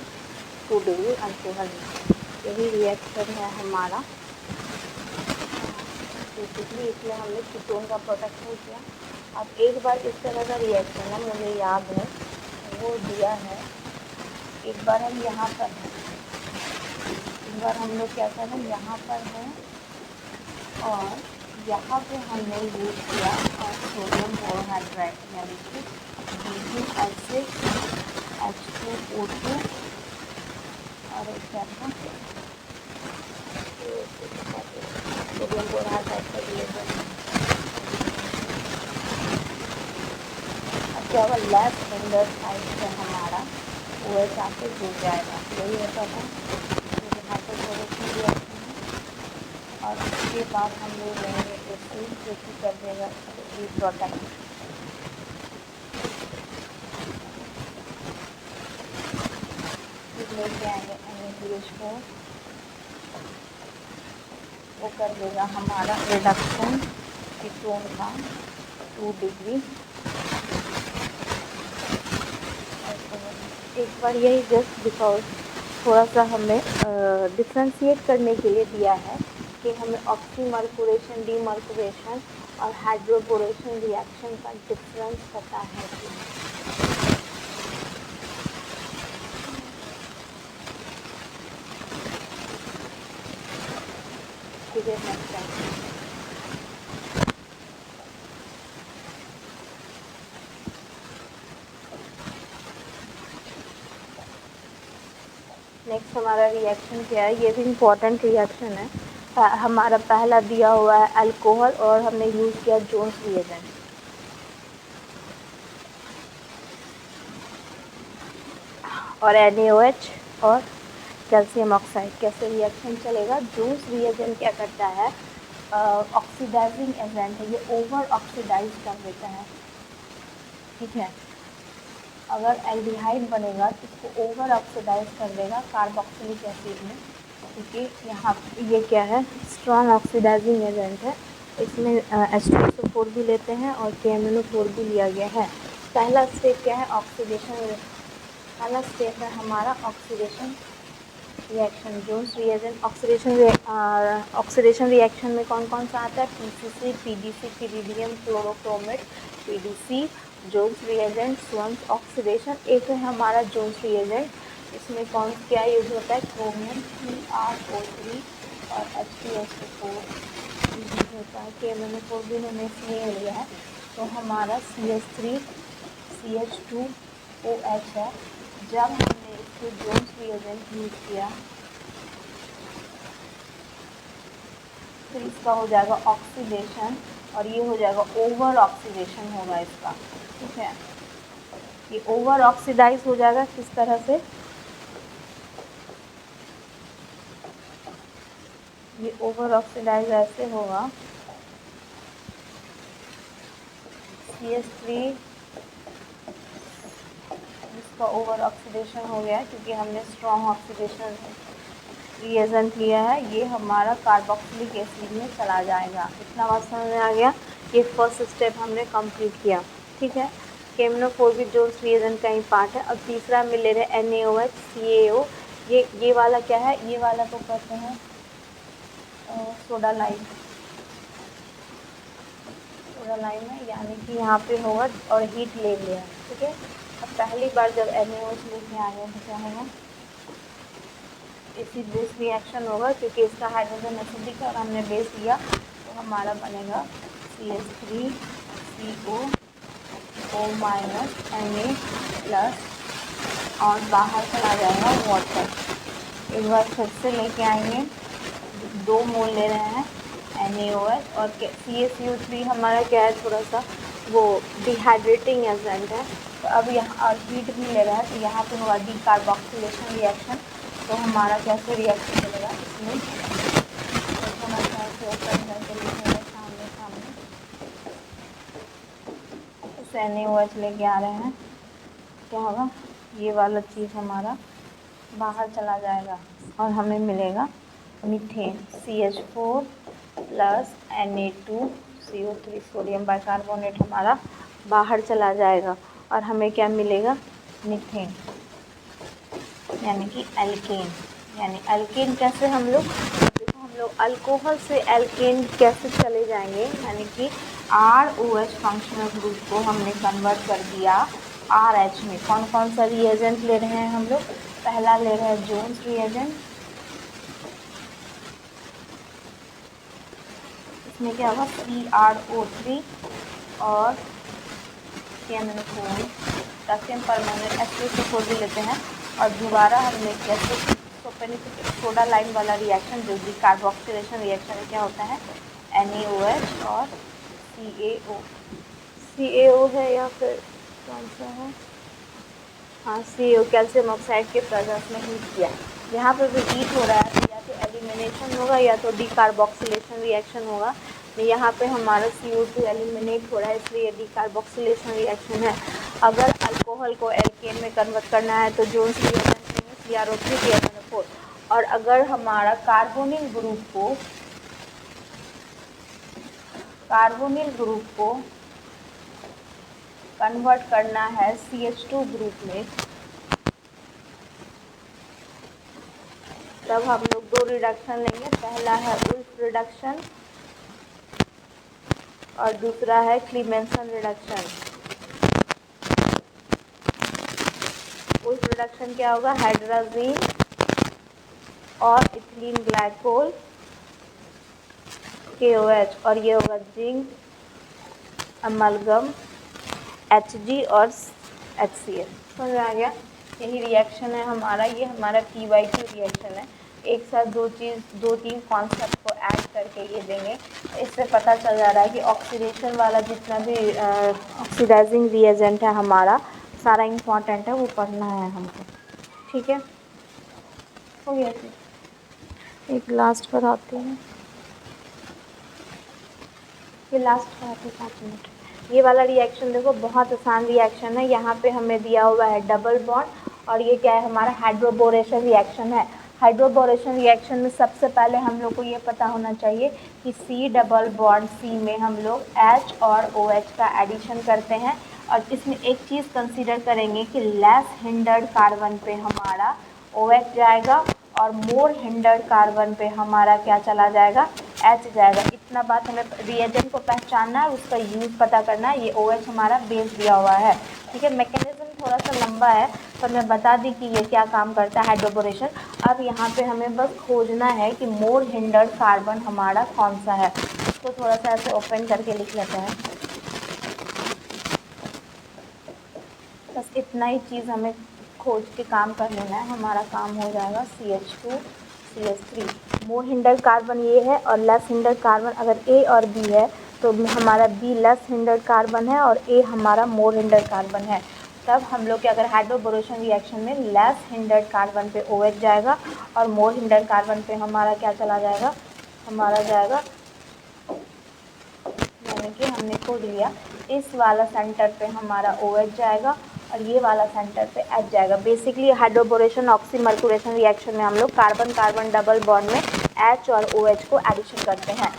A: 2 डिग्री अल्कोहल में। यही रिएक्शन है हमारा बेसिकली, इसलिए हमने कीटोन का प्रोटेक्शन किया। अब एक बार इस तरह का रिएक्शन है, मुझे याद है वो दिया है, एक बार हम यहाँ पर हैं, एक बार हम लोग क्या कर रहे हैं, यहाँ पर हैं, और यहाँ पे हमने यूज़ किया और सोडियम बोरोहाइड्राइड यानी कि H2O2 और एक क्या था सोडियम बोरोहाइड्राइड का रिएक्शन। अब क्या हुआ, लेफ्ट हैंडर साइड से हमारा OH आके जुड़ जाएगा, यही होता था। तो यहाँ पर प्रोडक्शन रिएक्शन है, और उसके बाद हम लोग लेंगे एसिड जो कि कर देगा डीप्रोटेक्ट। लेके आएंगे NaCH4, वो कर देगा हमारा रिडक्शन कीटोन का 2 डिग्री। एक बार यही जस्ट बिकॉज थोड़ा सा हमें डिफ्रेंशिएट करने के लिए दिया है कि हमें ऑक्सीमर्कुरेशन, डीमर्कुरेशन और हाइड्रोपोरेशन रिएक्शन का डिफरेंस पता है कि ठीक है। नेक्स्ट हमारा रिएक्शन क्या है, ये भी इम्पोर्टेंट रिएक्शन है। हमारा पहला दिया हुआ है अल्कोहल, और हमने यूज़ किया जोन्स रिएजेंट। और NaOH और कैल्शियम ऑक्साइड। कैसे रिएक्शन चलेगा, जोन्स रिएजेंट क्या करता है, ऑक्सीडाइजिंग एजेंट है, ये ओवर ऑक्सीडाइज कर देता है, ठीक है। अगर एल्डिहाइड बनेगा तो इसको ओवर ऑक्सीडाइज कर देगा कार्बोक्सिलिक एसिड में, क्योंकि यहाँ ये क्या है, स्ट्रॉन्ग ऑक्सीडाइजिंग एजेंट है। इसमें H2SO4 भी लेते हैं और KMnO4 भी लिया गया है। पहला स्टेप क्या है, ऑक्सीडेशन। पहला स्टेप है हमारा oxidation reaction, Jones reagent. Oxidation reaction में कौन कौन सा आता है, PCC, PDC, pyridinium chlorochromate, PDC, Jones reagent, Swern's oxidation. एक है हमारा जोन्स रिएजेंट, इसमें कौन क्या यूज होता है, क्रोमियम CrO3 और H2SO4 यूज होता है। KMnO4 भी हमने इसमें लिया है। तो हमारा CH3CH2OH है। जब हमने इसको जोन्स रिएजेंट यूज किया, फिर इसका हो जाएगा ऑक्सीडेशन, और ये हो जाएगा ओवर ऑक्सीडेशन होगा इसका, ठीक है। ये ओवर ऑक्सीडाइज हो जाएगा किस तरह से, ये ओवर ऑक्सीडाइज ऐसे होगा, CH3 इसका ओवर ऑक्सीडेशन हो गया है क्योंकि हमने स्ट्रॉन्ग ऑक्सीडेशन रिएजेंट लिया है, ये हमारा कार्बोक्सिलिक एसिड में चला जाएगा। इतना बात समझ में आ गया। ये फर्स्ट स्टेप हमने कंप्लीट किया, ठीक है। केमनोफोरबिक जोन्स रिएजेंट का ही पार्ट है। अब तीसरा में ले रहे NaOH CaO, ये वाला क्या है, ये वाला को कहते हैं सोडा लाइम, सोडा लाइम है, यानी कि यहाँ पे होगा और हीट ले लिया, ठीक है। अब पहली बार जब NaOH लेके आ गए तो क्या होगा, एसिड बेस रिएक्शन होगा क्योंकि इसका हाइड्रोजन एसिडिक है और हमने बेस लिया, तो हमारा बनेगा CH3CO O minus Na plus और बाहर चला जाएगा वाटर। एक बार फिर से लेके आएंगे, 2 मोल ले रहे हैं NaOH और CaCO3 हमारा क्या है, थोड़ा सा वो डिहाइड्रेटिंग एजेंट है, तो अब यहाँ और हीट भी ले रहा है, तो यहाँ पे होगा डीकार्बोक्सिलेशन रिएक्शन। तो हमारा कैसे रिएक्शन चलेगा इसमें, सामने सामने इस NaOH लेके आ रहे हैं, क्या होगा, ये वाला चीज़ हमारा बाहर चला जाएगा और हमें मिलेगा methane CH4 plus Na2CO3, sodium bicarbonate हमारा बाहर चला जाएगा और हमें क्या मिलेगा, मीथेन, यानी कि एल्केन। यानी एल्केन कैसे हम लोग, देखो हम लोग अल्कोहल से एल्केन कैसे चले जाएंगे, यानी कि ROH फंक्शनल ग्रुप को हमने कन्वर्ट कर दिया RH में। कौन कौन सा रिएजेंट ले रहे हैं हम लोग, पहला ले रहे हैं जोन्स रिएजेंट, इसमें क्या होगा CrO3 और कैल्शियम परमानेंट H2SO4 भी लेते हैं और दोबारा हमने कैसे सोडा लाइम वाला रिएक्शन जो कि कार्बोक्सिलेशन रिएक्शन में क्या होता है, NaOH और CaO है या फिर कौन सा है, हाँ CaO, कैल्शियम ऑक्साइड के प्रेजेंस में हीट किया। यहाँ पर भी हीट हो रहा है तो या तो एलिमिनेशन होगा या तो डीकार्बोक्सिलेशन रिएक्शन होगा। यहाँ पे हमारा CO2 एलिमिनेट हो रहा है, इसलिए डीकार्बोक्सिलेशन रिएक्शन है। अगर अल्कोहल को एल्केन में कन्वर्ट करना है तो जोन्स रिएजेंट में CrO3 CH4, और अगर हमारा कार्बोनिल ग्रुप को कन्वर्ट करना है CH2 ग्रुप में, तब हम लोग 2 रिडक्शन लेंगे। पहला है उल्फ रिडक्शन और दूसरा है क्लीमेंसन रिडक्शन। उल्फ रिडक्शन क्या होगा, हाइड्रोजीन और इथिलीन ग्लाइकोल KOH, और ये होगा जिंक अमलगम Hg और HCl। समझ में आ गया, यही रिएक्शन है हमारा, ये हमारा P/Q रिएक्शन है। एक साथ 2-3 कॉन्सेप्ट को ऐड करके ये देंगे, इससे पता चल जा रहा है कि ऑक्सीडेशन वाला जितना भी ऑक्सीडाइजिंग रिएजेंट है हमारा सारा इम्पॉर्टेंट है, वो पढ़ना है हमको, ठीक है। हो गया, एक लास्ट पर आते हैं, ये लास्ट पर आते हैं 5 मिनट। ये वाला रिएक्शन देखो बहुत आसान रिएक्शन है, यहाँ पे हमें दिया हुआ है डबल बॉन्ड और ये क्या है, हमारा हाइड्रोबोरेशन रिएक्शन है। हाइड्रोबोरेशन रिएक्शन में सबसे पहले हम लोग को ये पता होना चाहिए कि C डबल बॉन्ड C में हम लोग H और OH का एडिशन करते हैं, और इसमें एक चीज़ कंसीडर करेंगे कि लेस हिंडर्ड कार्बन पे हमारा OH जाएगा और मोर हिंडर्ड कार्बन पे हमारा क्या चला जाएगा, H जाएगा। इतना बात हमें रिएजेंट को पहचानना है, उसका यूज़ पता करना है। ये OH हमारा बेस दिया हुआ है, ठीक है। मैकेनिज्म थोड़ा सा लंबा है पर मैं बता दी कि ये क्या काम करता है हाइड्रोबोरेशन। अब यहाँ पे हमें बस खोजना है कि मोर हिंडर्ड कार्बन हमारा कौन सा है, इसको थोड़ा सा ऐसे ओपन करके लिख लेते हैं। बस इतना ही चीज़ हमें खोज के काम कर लेना है, हमारा काम हो जाएगा। CH2 CH3 मोर हिंडर्ड कार्बन ये है और लेस हिंडर्ड कार्बन अगर A और B है तो हमारा बी लेस हिंडर्ड कार्बन है और ए हमारा मोर हिंडर्ड कार्बन है। तब हम लोग क्या करें, हाइड्रोबोरेशन रिएक्शन में लेस हिंडर्ड कार्बन पे OH जाएगा और मोर हिंडर्ड कार्बन पे हमारा क्या चला जाएगा, हमारा जाएगा, यानी कि हमने खोज लिया इस वाला सेंटर पे हमारा OH जाएगा और ये वाला सेंटर पे H जाएगा। बेसिकली हाइड्रोबोरेशन ऑक्सीमर्कुरेशन रिएक्शन में हम लोग कार्बन कार्बन डबल बॉन्ड में H और OH को एडिशन करते हैं।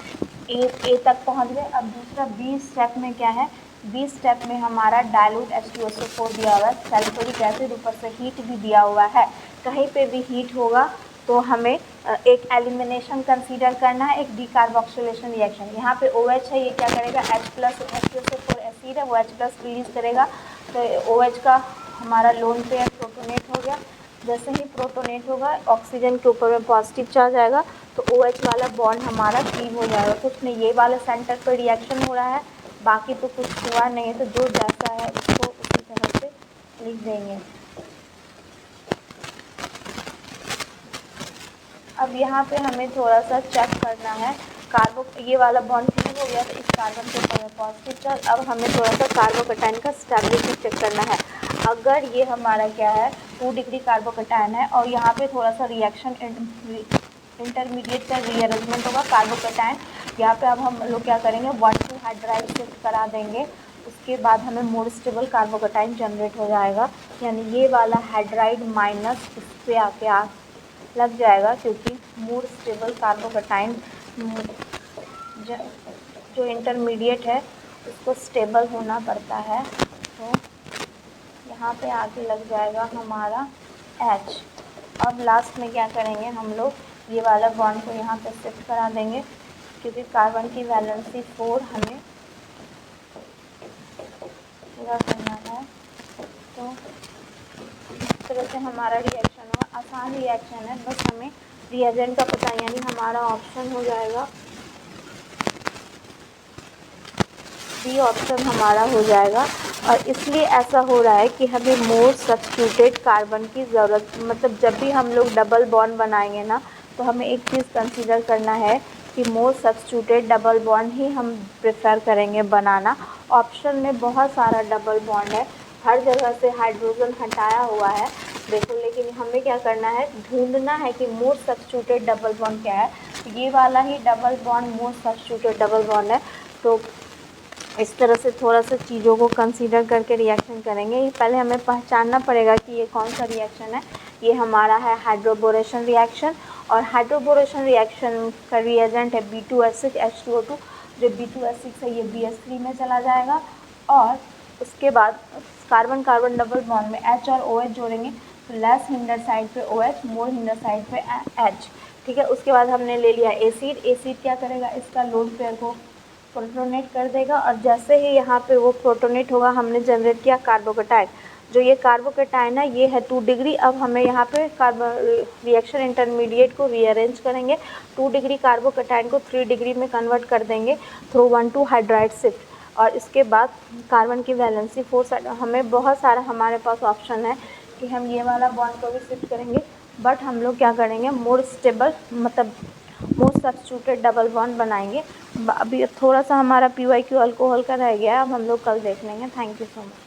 A: ए तक पहुंच गए। अब दूसरा बी स्टेप में क्या है, बी स्टेप में हमारा डाइल्यूट H2SO4 दिया हुआ है, सल्फ्यूरिक एसिड, ऊपर से हीट भी दिया हुआ है। कहीं पे भी हीट होगा तो हमें एक एलिमिनेशन कंसीडर करना है, एक डीकार्बोक्सिलेशन रिएक्शन। यहाँ पे OH है, ये क्या करेगा, H प्लस H2SO4 एसिड है, वो H प्लस रिलीज करेगा, तो OH का हमारा लोन पेयर प्रोटोनेट हो गया। जैसे ही प्रोटोनेट होगा ऑक्सीजन के ऊपर में पॉजिटिव चार्ज आएगा तो OH वाला बॉन्ड हमारा क्लीव हो जाएगा। कुछ नहीं, ये वाला सेंटर पर रिएक्शन हो रहा है, बाकी तो कुछ हुआ नहीं है, तो जो जैसा है उसको उसी तरह से लिख देंगे। अब यहाँ पे हमें थोड़ा सा चेक करना है, कार्बो ये वाला बॉन्ड क्लीव हो गया तो इस कार्बन के ऊपर पॉजिटिव चार्ज। अब हमें थोड़ा सा कार्बोकैटायन का स्टेबिलिटी चेक करना है। अगर ये हमारा क्या है 2 डिग्री कार्बोकैटायन है और यहाँ पे थोड़ा सा रिएक्शन इंटरमीडिएट का रीअरेंजमेंट होगा कार्बोकैटायन, यहाँ पे अब हम लोग क्या करेंगे 1,2 हाइड्राइड शिफ्ट करा देंगे। उसके बाद हमें मोर स्टेबल कार्बोकैटायन जनरेट हो जाएगा, यानी ये वाला हाइड्राइड माइनस इस पर आके लग जाएगा, क्योंकि मोर स्टेबल कार्बोकैटायन जो इंटरमीडिएट है उसको स्टेबल होना पड़ता है, तो यहाँ पे आके लग जाएगा हमारा H। अब लास्ट में क्या करेंगे हम लोग, ये वाला बॉन्ड को यहाँ पे शिफ्ट करा देंगे, क्योंकि कार्बन की वैलेंसी 4 हमें पूरा करना है। तो इस तरह से हमारा रिएक्शन होगा, आसान रिएक्शन है, बस हमें रिएजेंट का पता, यानी हमारा ऑप्शन हो जाएगा बी, ऑप्शन हमारा हो जाएगा। और इसलिए ऐसा हो रहा है कि हमें मोर सब्स्टिट्यूटेड कार्बन की ज़रूरत, मतलब जब भी हम लोग डबल बॉन्ड बनाएंगे ना, तो हमें एक चीज़ कंसीडर करना है कि मोर सब्स्टिट्यूटेड डबल बॉन्ड ही हम प्रेफर करेंगे बनाना। ऑप्शन में बहुत सारा डबल बॉन्ड है, हर जगह से हाइड्रोजन हटाया हुआ है देखो, लेकिन हमें क्या करना है, ढूंढना है कि मोर सब्स्टिट्यूटेड डबल बॉन्ड क्या है। ये वाला ही double bond more substituted double bond है। तो इस तरह से थोड़ा सा चीज़ों को कंसीडर करके रिएक्शन करेंगे। पहले हमें पहचानना पड़ेगा कि ये कौन सा रिएक्शन है। ये हमारा है हाइड्रोबोरेशन रिएक्शन, और हाइड्रोबोरेशन रिएक्शन का रिएजेंट है B2H6 H2O2। जो B2H6 है ये BH3 में चला जाएगा, और उसके बाद कार्बन कार्बन डबल बॉन्ड में H और OH जोड़ेंगे, तो लेस हिंडर साइड पे OH, मोर हिंडर साइड पे H। ठीक है, उसके बाद हमने ले लिया एसिड। एसिड क्या करेगा, इसका लोन पेयर को प्रोटोनेट कर देगा, और जैसे ही यहाँ पे वो प्रोटोनेट होगा हमने जनरेट किया कार्बोकैटायन। जो ये कार्बोकैटायन है ये है 2 डिग्री। अब हमें यहाँ पे रिएक्शन इंटरमीडिएट को रीअरेंज करेंगे, 2 डिग्री कार्बोकैटायन को 3 डिग्री में कन्वर्ट कर देंगे थ्रू 1,2 हाइड्राइड शिफ्ट। और इसके बाद कार्बन की वैलेंसी 4, हमें बहुत सारा हमारे पास ऑप्शन है कि हम ये वाला बॉन्ड को भी शिफ्ट करेंगे, बट हम लोग क्या करेंगे मोर स्टेबल, मतलब मोर सब्स्टिट्यूटेड डबल बॉन्ड बनाएंगे। अभी थोड़ा सा हमारा PyQ अल्कोहल का रह गया है, अब हम लोग कल देख लेंगे। Thank you so much.